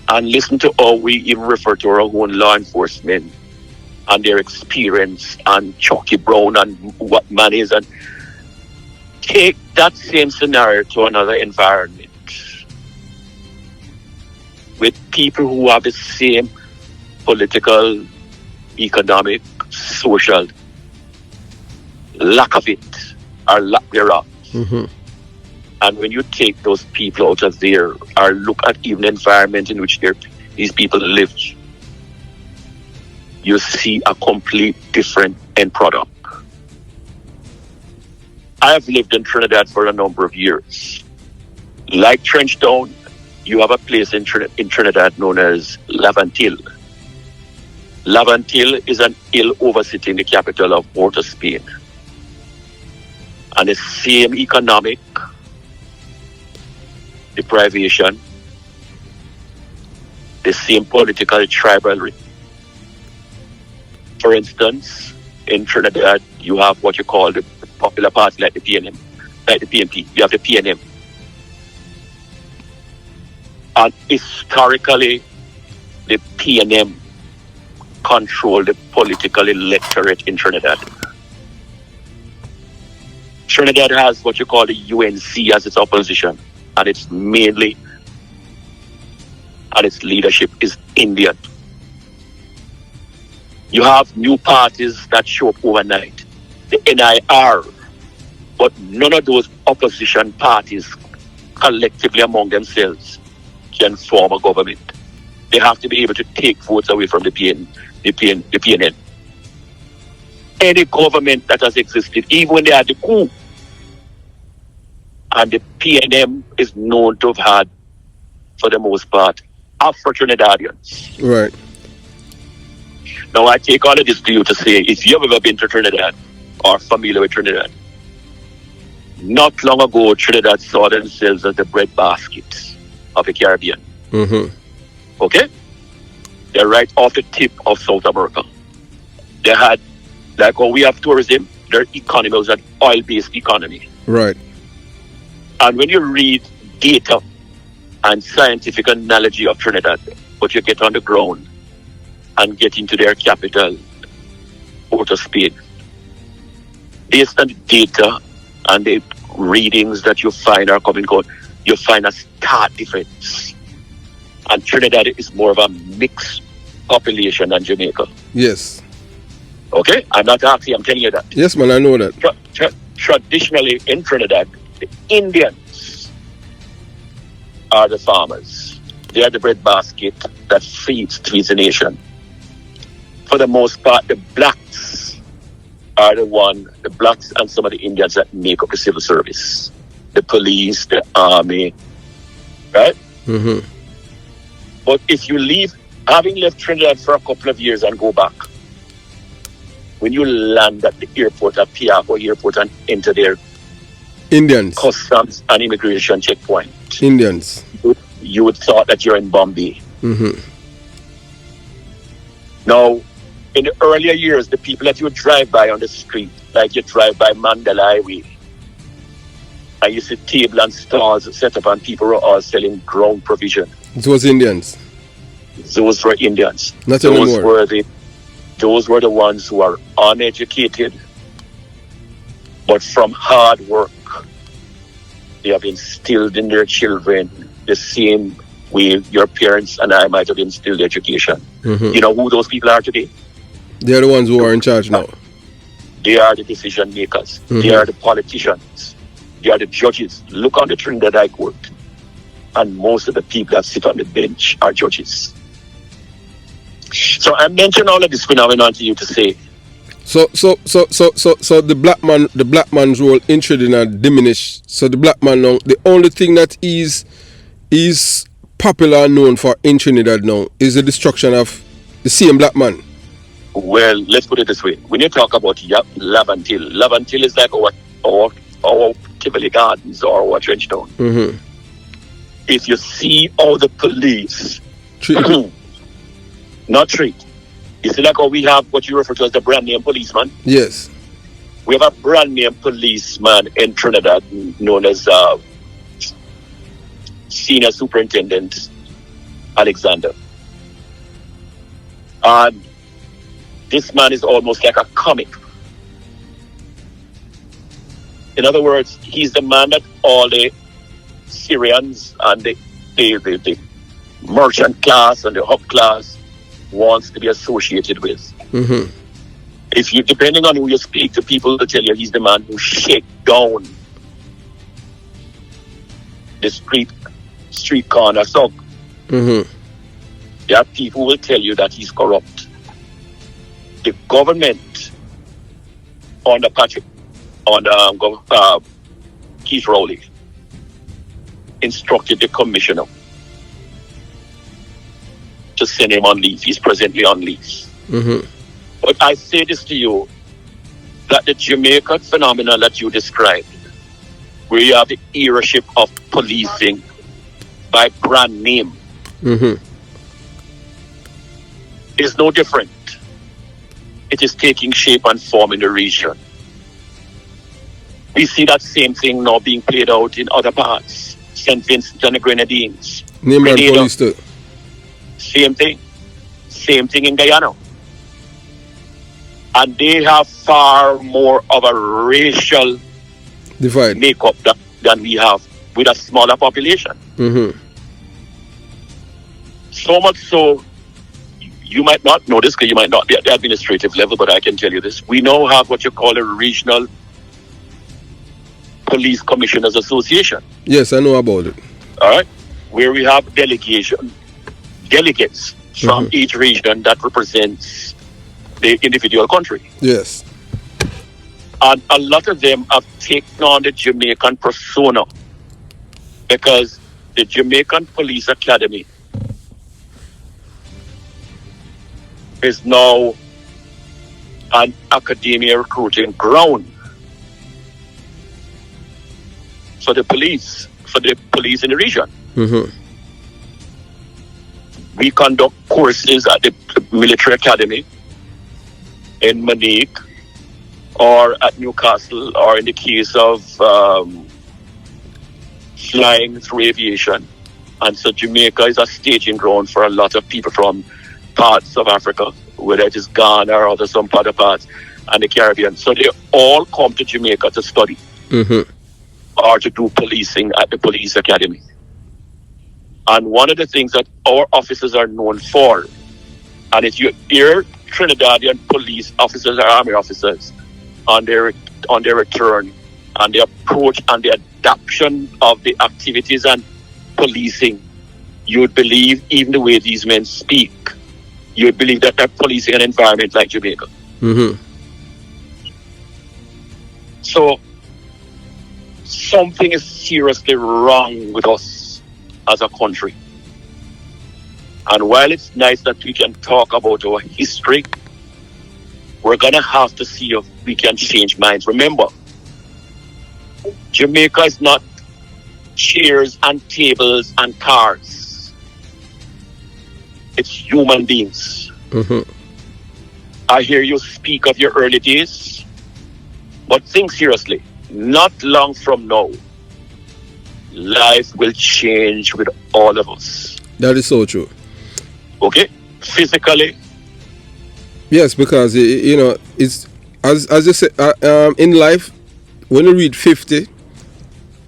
and listen to how we even refer to our own law enforcement and their experience and Chucky Brown and what man is, and take that same scenario to another environment with people who have the same political, economic, social lack of it or lack thereof. And when you take those people out of there or look at even the environment in which these people live, you see a complete different end product. I have lived in Trinidad for a number of years. Like Trenchtown, you have a place in Trinidad known as Laventille. Laventille is an hill oversitting the capital of Port of Spain. And the same economic deprivation, the same political rivalry. For instance, in Trinidad, you have what you call the popular party like the PNM, like the PNP. You have the PNM. And historically, the PNM control the political electorate in Trinidad. Trinidad has what you call the UNC as its opposition, and it's mainly, and its leadership is Indian. You have new parties that show up overnight, the NIR, but none of those opposition parties collectively among themselves can form a government. They have to be able to take votes away from the PNN. Any government that has existed, even when they had the coup, and the PNM is known to have had, for the most part, Afro-Trinidadians.
Right.
Now, I take all of this to you to say, if you've ever been to Trinidad or familiar with Trinidad, not long ago, Trinidad saw themselves as the breadbasket of the Caribbean.
Mm-hmm.
Okay? They're right off the tip of South America. They had, like how we have tourism, their economy was an oil-based economy.
Right.
And when you read data and scientific analogy of Trinidad, but you get on the ground and get into their capital, Port of Spain, based on the data and the readings that you find are coming out, you find a stark difference. And Trinidad is more of a mixed population than Jamaica.
Yes.
Okay? I'm not asking, I'm telling you that.
Yes, man, I know that.
Traditionally in Trinidad, the Indians are the farmers. They are the breadbasket that feeds the nation. For the most part, the blacks are the blacks and some of the Indians that make up the civil service. The police, the army, right?
Mm-hmm.
But if you leave, having left Trinidad for a couple of years and go back, when you land at the airport, at Piaco Airport, and enter their
Indians,
customs and immigration checkpoint,
Indians,
you would thought that you're in Bombay.
Mm-hmm.
Now, in the earlier years, the people that you would drive by on the street, like you drive by Mandela Highway, and you see table and stalls set up and people were all selling ground provision.
It was Indians.
Those were Indians.
Not
those
anymore.
Those were the ones who are uneducated, but from hard work, they have instilled in their children the same way your parents and I might have instilled education.
Mm-hmm.
You know who those people are today?
They are the ones who are in charge now.
They are the decision makers.
Mm-hmm.
They are the politicians. They are the judges. Look on the Trinidad High Court, and most of the people that sit on the bench are judges. So I mentioned all of this phenomenon to you to say.
So the black man's role in Trinidad diminished. So the black man now, the only thing that is popular and known for in Trinidad now is the destruction of the same black man.
Well, let's put it this way. When you talk about Lavantil is like our Tivoli Gardens or our Trenchtown.
Mm-hmm.
If you see all the police, not treat. You see like how we have what you refer to as the brand name policeman?
Yes.
We have a brand name policeman in Trinidad known as Senior Superintendent Alexander. And this man is almost like a comic. In other words, he's the man that all the Syrians and the merchant class and the hub class wants to be associated with.
Mm-hmm.
If you, depending on who you speak to, people will tell you he's the man who shake down the street corner thug.
Mm-hmm.
There are people who will tell you that he's corrupt. The government under Keith Rowley instructed the commissioner to send him on leave. He's presently on leave.
Mm-hmm.
But I say this to you, that the Jamaican phenomenon that you described, where you have the eraship of policing by brand name,
Mm-hmm.
is no different. It is taking shape and form in the region. We see that same thing now being played out in other parts. St. Vincent and the Grenadines.
Name brand
Grenada,
police too.
same thing. Same thing in Guyana. And they have far more of a racial
divide
makeup than we have with a smaller population. So much so, you might not know this because you might not be at the administrative level, but I can tell you this. We now have what you call a regional police commissioners association.
Yes, I know about it.
All right. Where we have delegates from each region that represents the individual country.
Yes.
And a lot of them have taken on the Jamaican persona because the Jamaican Police Academy is now an academia recruiting ground for the police in the region. We conduct courses at the military academy in Monique or at Newcastle, or in the case of flying through aviation. And so Jamaica is a staging ground for a lot of people from parts of Africa, whether it is Ghana or some other parts, and the Caribbean. So they all come to Jamaica to study or to do policing at the police academy. And one of the things that our officers are known for, and if you hear Trinidadian police officers or army officers on their return and the approach and the adaptation of the activities and policing, you would believe, even the way these men speak, you would believe that they're policing an environment like Jamaica. So something is seriously wrong with us as a country. And while it's nice that we can talk about our history, we're going to have to see if we can change minds. Remember, Jamaica is not chairs and tables and cars. It's human beings. I hear you speak of your early days, but think seriously. Not long from now, life will change with all of us.
That is so true.
Okay? Physically.
Yes, because it's as you say, in life, when you reach 50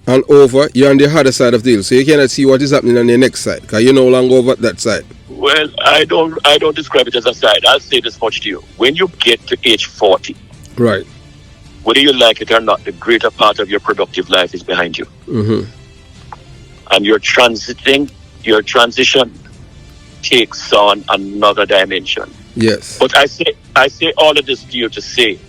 and over, you're on the harder side of the hill, so you cannot see what is happening on the next side because you're no longer over that side.
Well, I don't describe it as a side. I'll say this much to you: when you get to age 40,
right,
whether you like it or not, the greater part of your productive life is behind you, and your transition takes on another dimension.
Yes.
But I say all of this to you to say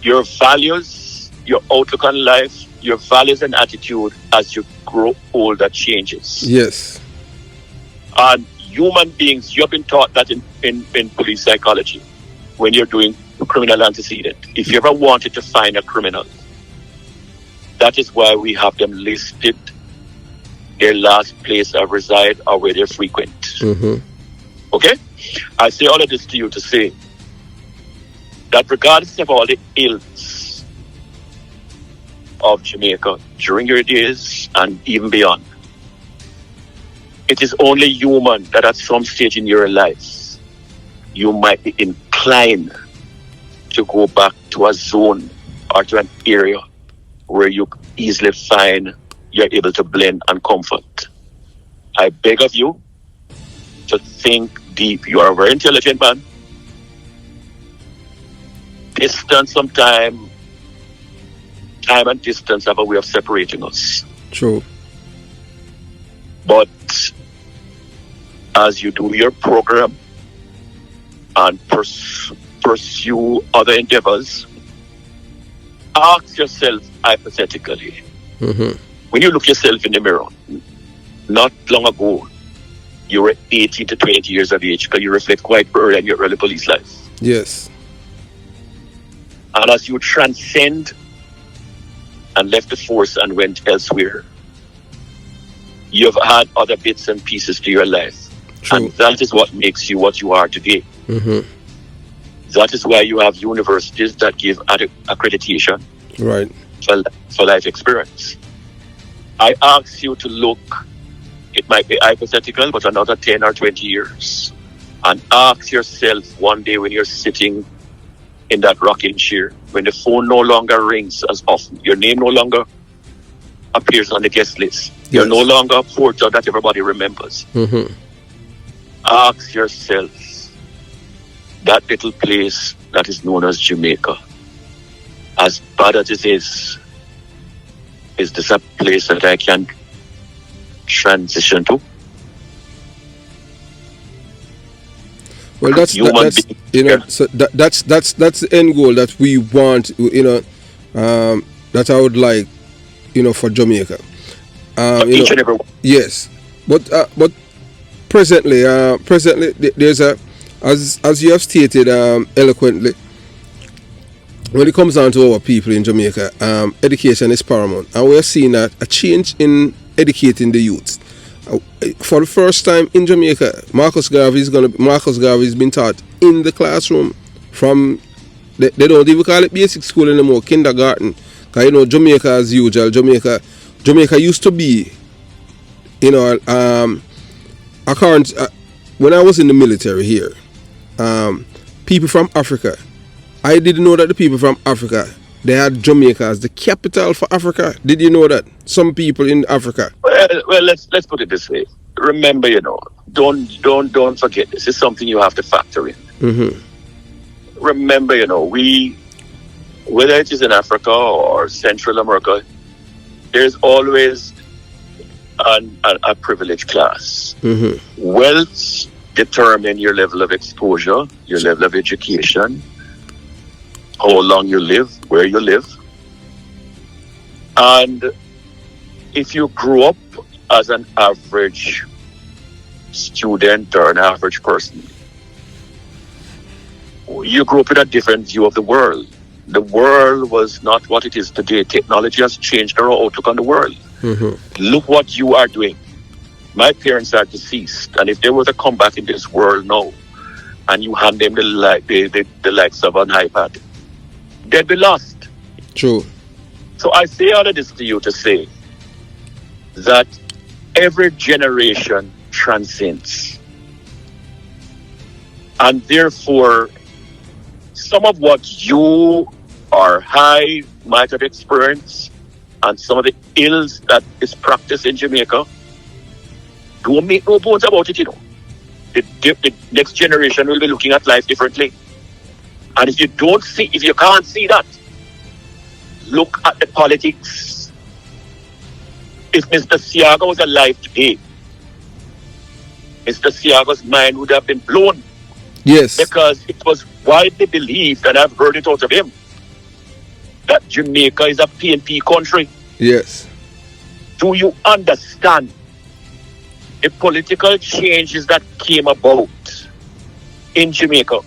your values, your outlook on life, your values and attitude as you grow older changes.
Yes.
And human beings, you've been taught that in police psychology when you're doing criminal antecedent. If you ever wanted to find a criminal, that is why we have them listed their last place of reside or where they frequent. Okay? I say all of this to you to say that regardless of all the ills of Jamaica during your days and even beyond, it is only human that at some stage in your life you might be inclined to go back to a zone or to an area where you easily find you're able to blend and comfort. I beg of you to think deep. You are a very intelligent man. Distance time and distance have a way of separating us.
True.
But as you do your program and pursue other endeavors, ask yourself hypothetically, when you look yourself in the mirror, not long ago, you were 18 to 20 years of age, because you reflect quite early in your early police life.
Yes.
And as you transcend and left the force and went elsewhere, you've had other bits and pieces to your life.
True.
And that is what makes you what you are today. That is why you have universities that give accreditation for life experience. I ask you to look, it might be hypothetical, but another 10 or 20 years, And ask yourself one day when you're sitting in that rocking chair, when the phone no longer rings as often, your name no longer appears on the guest list. Yes. You're no longer a porter that everybody remembers.
Mm-hmm.
Ask yourself, that little place that is known as Jamaica, as bad as it is this a place that I can transition to?
Well, that's you know, so that's the end goal that we want, you know, that I would like, you know, for Jamaica.
Each and every one.
Yes, but presently there's a, as you have stated eloquently, when it comes down to our people in Jamaica, education is paramount, and we are seeing a change in educating the youth. For the first time in Jamaica, Marcus Garvey's been taught in the classroom. From they don't even call it basic school anymore, kindergarten. Because you know, Jamaica as usual, Jamaica used to be, you know, when I was in the military here, people from Africa, I didn't know that the people from Africa, they had Jamaica as the capital for Africa. Did you know that? Some people in Africa.
Well, let's put it this way. Remember, you know, don't forget this. It's something you have to factor in.
Mm-hmm.
Remember, you know, whether it is in Africa or Central America, there's always a privileged class.
Mm-hmm.
Wealth determine your level of exposure, your level of education, how long you live, where you live. And if you grew up as an average student or an average person, you grew up with a different view of the world. The world was not what it is today. Technology has changed our outlook on the world.
Mm-hmm.
Look what you are doing. My parents are deceased, and if they were to come back in this world now, and you hand them the likes of an iPad, they'd be lost.
True.
So I say all of this to you to say that every generation transcends. And therefore, some of what you or I might have experienced and some of the ills that is practiced in Jamaica, don't make no bones about it, you know. The next generation will be looking at life differently. And if you can't see that, look at the politics. If Mr. Siaga was alive today, Mr. Siaga's mind would have been blown.
Yes.
Because it was widely believed, and I've heard it out of him, that Jamaica is a PNP country.
Yes.
Do you understand the political changes that came about in Jamaica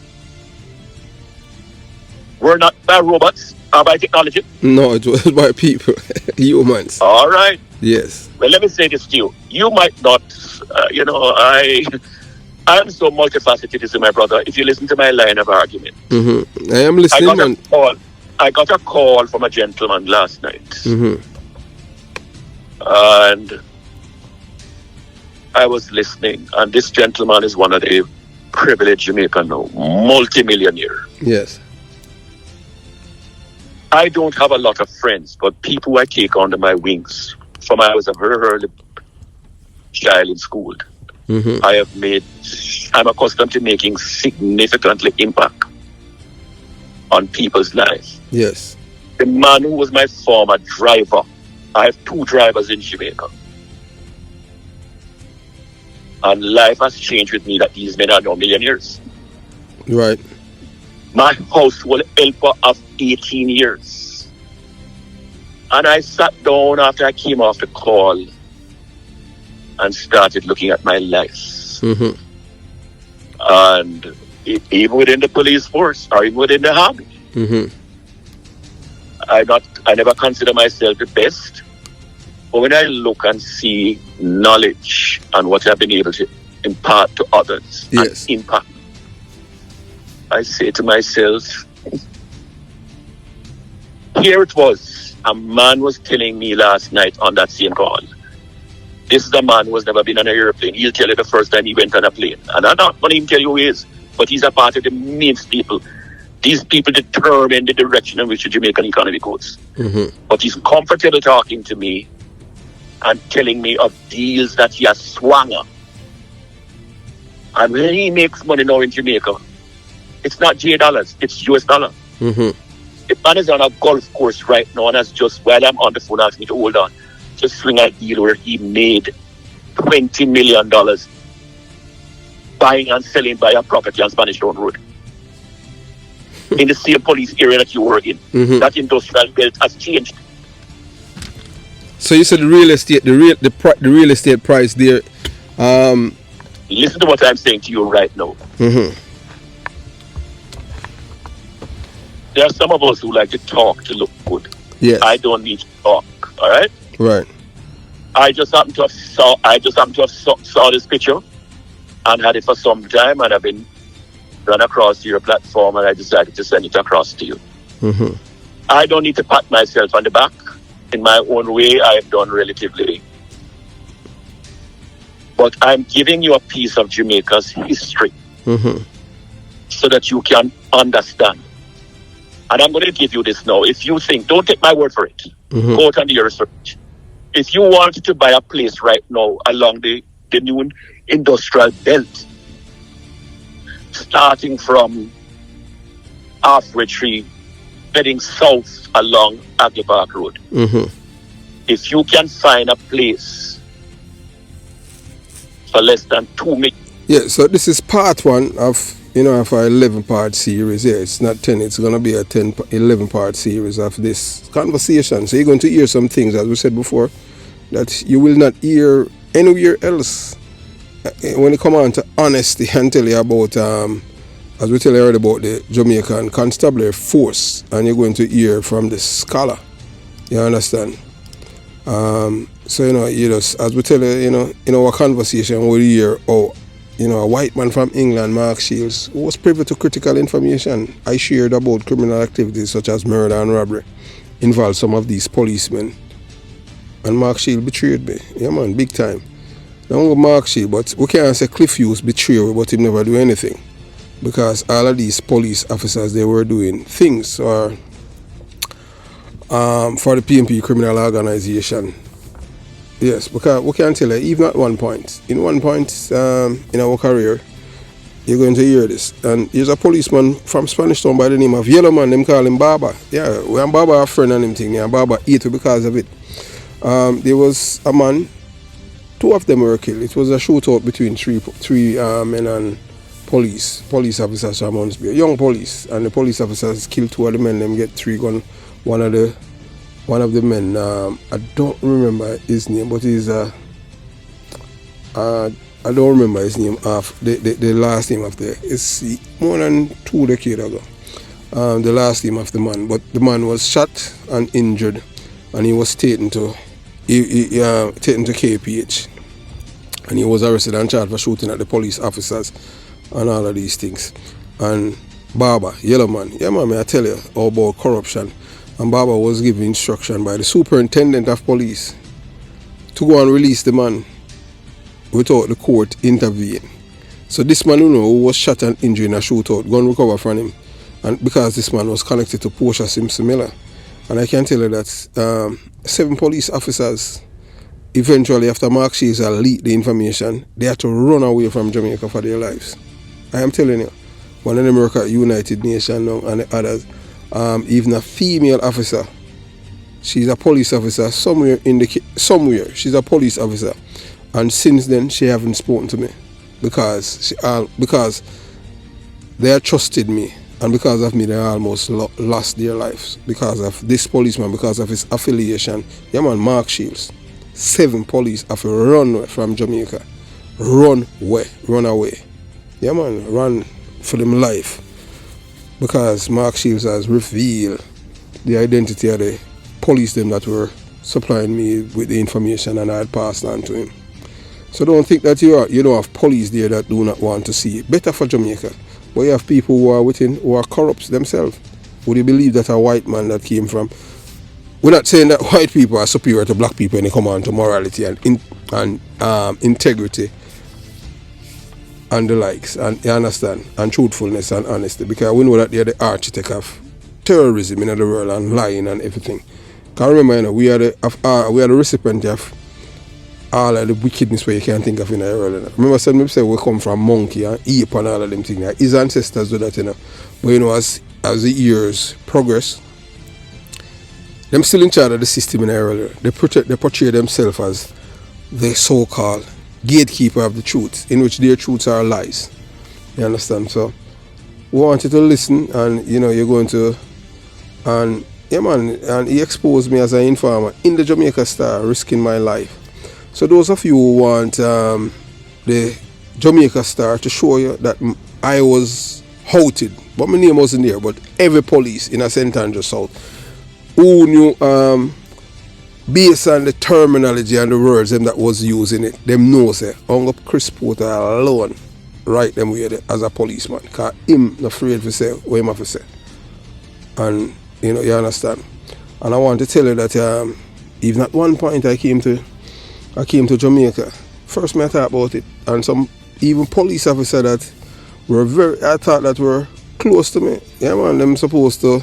were not by robots or by technology?
No, it was by people, humans.
All right.
Yes.
Well, let me say this to you. You might not, I'm so multifaceted, my brother. If you listen to my line of argument.
Mm-hmm. I am listening.
I got a call from a gentleman last night.
Mm-hmm.
And I was listening. And this gentleman is one of the privileged Jamaican now, multi-millionaire.
Yes.
I don't have a lot of friends, but people I take under my wings from I was a very early child in school.
Mm-hmm.
I'm accustomed to making significantly impact on people's lives.
Yes.
The man who was my former driver, I have 2 drivers in Jamaica. And life has changed with me that these men are now millionaires.
Right.
My household helper of 18 years. And I sat down after I came off the call and started looking at my life.
Mm-hmm.
And even within the police force or even within the army,
mm-hmm.
I never consider myself the best. But when I look and see knowledge and what I've been able to impart to others,
yes.
and impact, I say to myself, here it was. A man was telling me last night on that same call This is a man who has never been on an airplane. He'll tell you the first time he went on a plane. And I'm not going to even tell you who he is, but he's a part of the main people. These people determine the direction in which the Jamaican economy goes.
Mm-hmm.
But he's comfortable talking to me and telling me of deals that he has swung on. And when he makes money now in Jamaica, it's not J dollars, it's US dollar.
Mm-hmm.
The man is on a golf course right now and has just, while I'm on the phone, asked me to hold on, just swing a deal where he made $20 million buying and selling by a property on Spanish Town Road. In the same police area that you were in.
Mm-hmm.
That industrial belt has changed.
So you said the real estate, the real estate price there.
Listen to what I'm saying to you right now.
Mm-hmm.
There are some of us who like to talk to look good.
Yes.
I don't need to talk. All right.
Right.
I just happen to have saw this picture and had it for some time, and I've been run across your platform, and I decided to send it across to you.
Mm-hmm.
I don't need to pat myself on the back. In my own way, I've done relatively. But I'm giving you a piece of Jamaica's history
Mm-hmm.
so that you can understand. And I'm going to give you this now. If you think, don't take my word for it.
Mm-hmm.
Go out and do your research. If you want to buy a place right now along the new industrial belt, starting from Halfway Tree, heading south along Agley Park Road,
Mm-hmm.
if you can find a place for less than $2 million.
Yeah, so this is part one of of our 11-part series. Yeah, it's not 10, it's going to be a 11-part series of this conversation. So you're going to hear some things, as we said before, that you will not hear anywhere else. When it comes on to honesty and tell you about, as we tell you earlier about the Jamaican constabulary force, and you're going to hear from the scholar. You understand? So, you just, as we tell you, in our conversation, we hear, a white man from England, Mark Shields, who was privy to critical information I shared about criminal activities such as murder and robbery, involved some of these policemen. And Mark Shields betrayed me. Yeah, man, big time. Not only Mark Shields, but we can't say Cliff Hughes betrayed me, but he never do anything. Because all of these police officers, they were doing things for the PMP criminal organization. Yes, because we can tell you, even at one point, in our career, you're going to hear this. And here's a policeman from Spanish Town by the name of Yellow Man, them call him Baba. Yeah, we and Baba are friend and him thing, and Baba ate because of it. There was a man, two of them were killed. It was a shootout between three men and police officers from Hunsby, young police, and the police officers killed two of the men, them get 3 guns. One of the men, I don't remember his name, but he's I don't remember his name. The last name of it's more than 2 decades ago. The last name of the man, but the man was shot and injured, and he was taken to KPH, and he was arrested and charged for shooting at the police officers and all of these things. And Baba, Yellow Man, yeah man, I tell you all about corruption. And Baba was given instruction by the superintendent of police to go and release the man without the court intervening. So this man, who was shot and injured in a shootout, go and recover from him. And because this man was connected to Portia Simpson Miller. And I can tell you that 7 police officers, eventually after Mark Shields leaked the information, they had to run away from Jamaica for their lives. I am telling you, one of them work at United Nations now, and the others. Even a female officer, she's a police officer somewhere she's a police officer, and since then she haven't spoken to me because they had trusted me, and because of me they almost lost their lives because of this policeman, because of his affiliation. Yeah man, Mark Shields, 7 police have run from Jamaica, run away. Yeah man, run for them life. Because Mark Shields has revealed the identity of the police them that were supplying me with the information, and I had passed on to him. So don't think that you don't have police there that do not want to see it. Better for Jamaica. But you have people who are within, who are corrupt themselves. Would you believe that a white man that came from... We're not saying that white people are superior to black people when they come on to morality and and integrity and the likes, and you understand, and truthfulness and honesty, because we know that they're the architect of terrorism in the world and lying and everything. Because remember, you know, we are the recipient of all of the wickedness where you can't think of in the world. You know. Remember, some say we come from monkey and ape and all of them things. Like his ancestors do that, you know. But you know, as the years progress, them still in charge of the system in the world. They portray themselves as the so-called gatekeeper of the truth, in which their truths are lies. You understand? So we want you to listen, and you know, you're going to, and yeah man, and he exposed me as an informer in the Jamaica Star, risking my life. So those of you who want the Jamaica Star to show you that I was outed, but my name wasn't there, but every police in a St. Andrew South who knew, based on the terminology and the words them that was using it, them knows it. Hung up Chris Porter alone, right them way there as a policeman, because him not afraid to say what him have to say. And you know, you understand. And I want to tell you that even at one point I came to Jamaica. First me I thought about it, and some even police officer that I thought that were close to me. Yeah man, them supposed to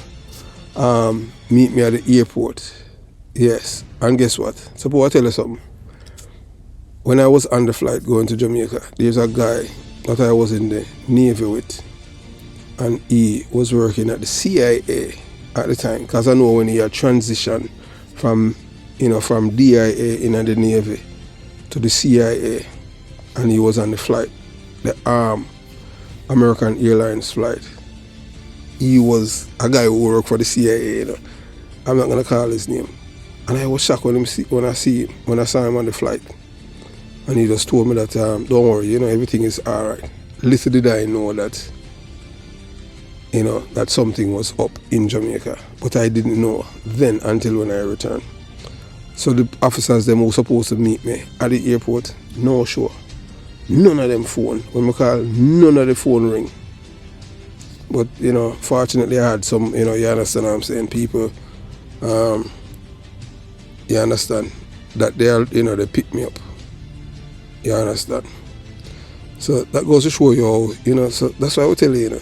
meet me at the airport. Yes, and guess what? Suppose I tell you something. When I was on the flight going to Jamaica, there's a guy that I was in the Navy with, and he was working at the CIA at the time, because I know when he had transitioned from DIA in the Navy to the CIA, and he was on the flight, the American Airlines flight. He was a guy who worked for the CIA, you know. I'm not gonna call his name. And I was shocked when I saw him on the flight. And he just told me that don't worry, you know, everything is alright. Little did I know that, you know, that something was up in Jamaica. But I didn't know then until when I returned. So the officers them who were supposed to meet me at the airport, no show. None of them phone. When I call, none of the phone ring. But, you know, fortunately I had some, you know, you understand what I'm saying, people, you understand, that they are, you know, they pick me up. You understand? So that goes to show you how, you know, so that's why I would tell you,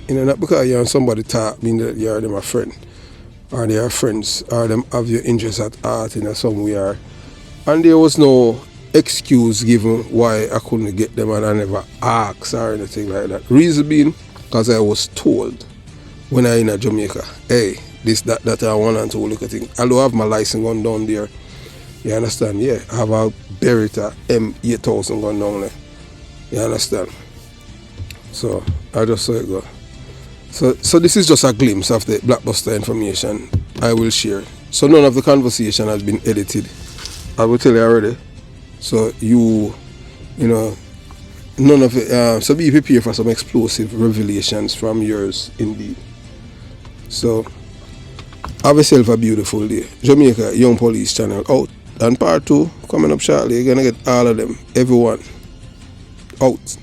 you know, not because you're on somebody talk, mean that you're them a friend, or they are friends, or them have your interest at art in somewhere. And there was no excuse given why I couldn't get them, and I never asked or anything like that. Reason being, because I was told when I in Jamaica, hey, this, that, I want and to look at things. Although I have my license gun down there, you understand? Yeah, I have a Beretta M8000 gun down there. You understand? So I just saw it go. So this is just a glimpse of the blockbuster information I will share. So none of the conversation has been edited. I will tell you already. So you know, none of it. So be prepared for some explosive revelations from yours indeed. So have yourself a beautiful day. Jamaica Young Police channel out. And part 2 coming up shortly. You're gonna get all of them. Everyone out.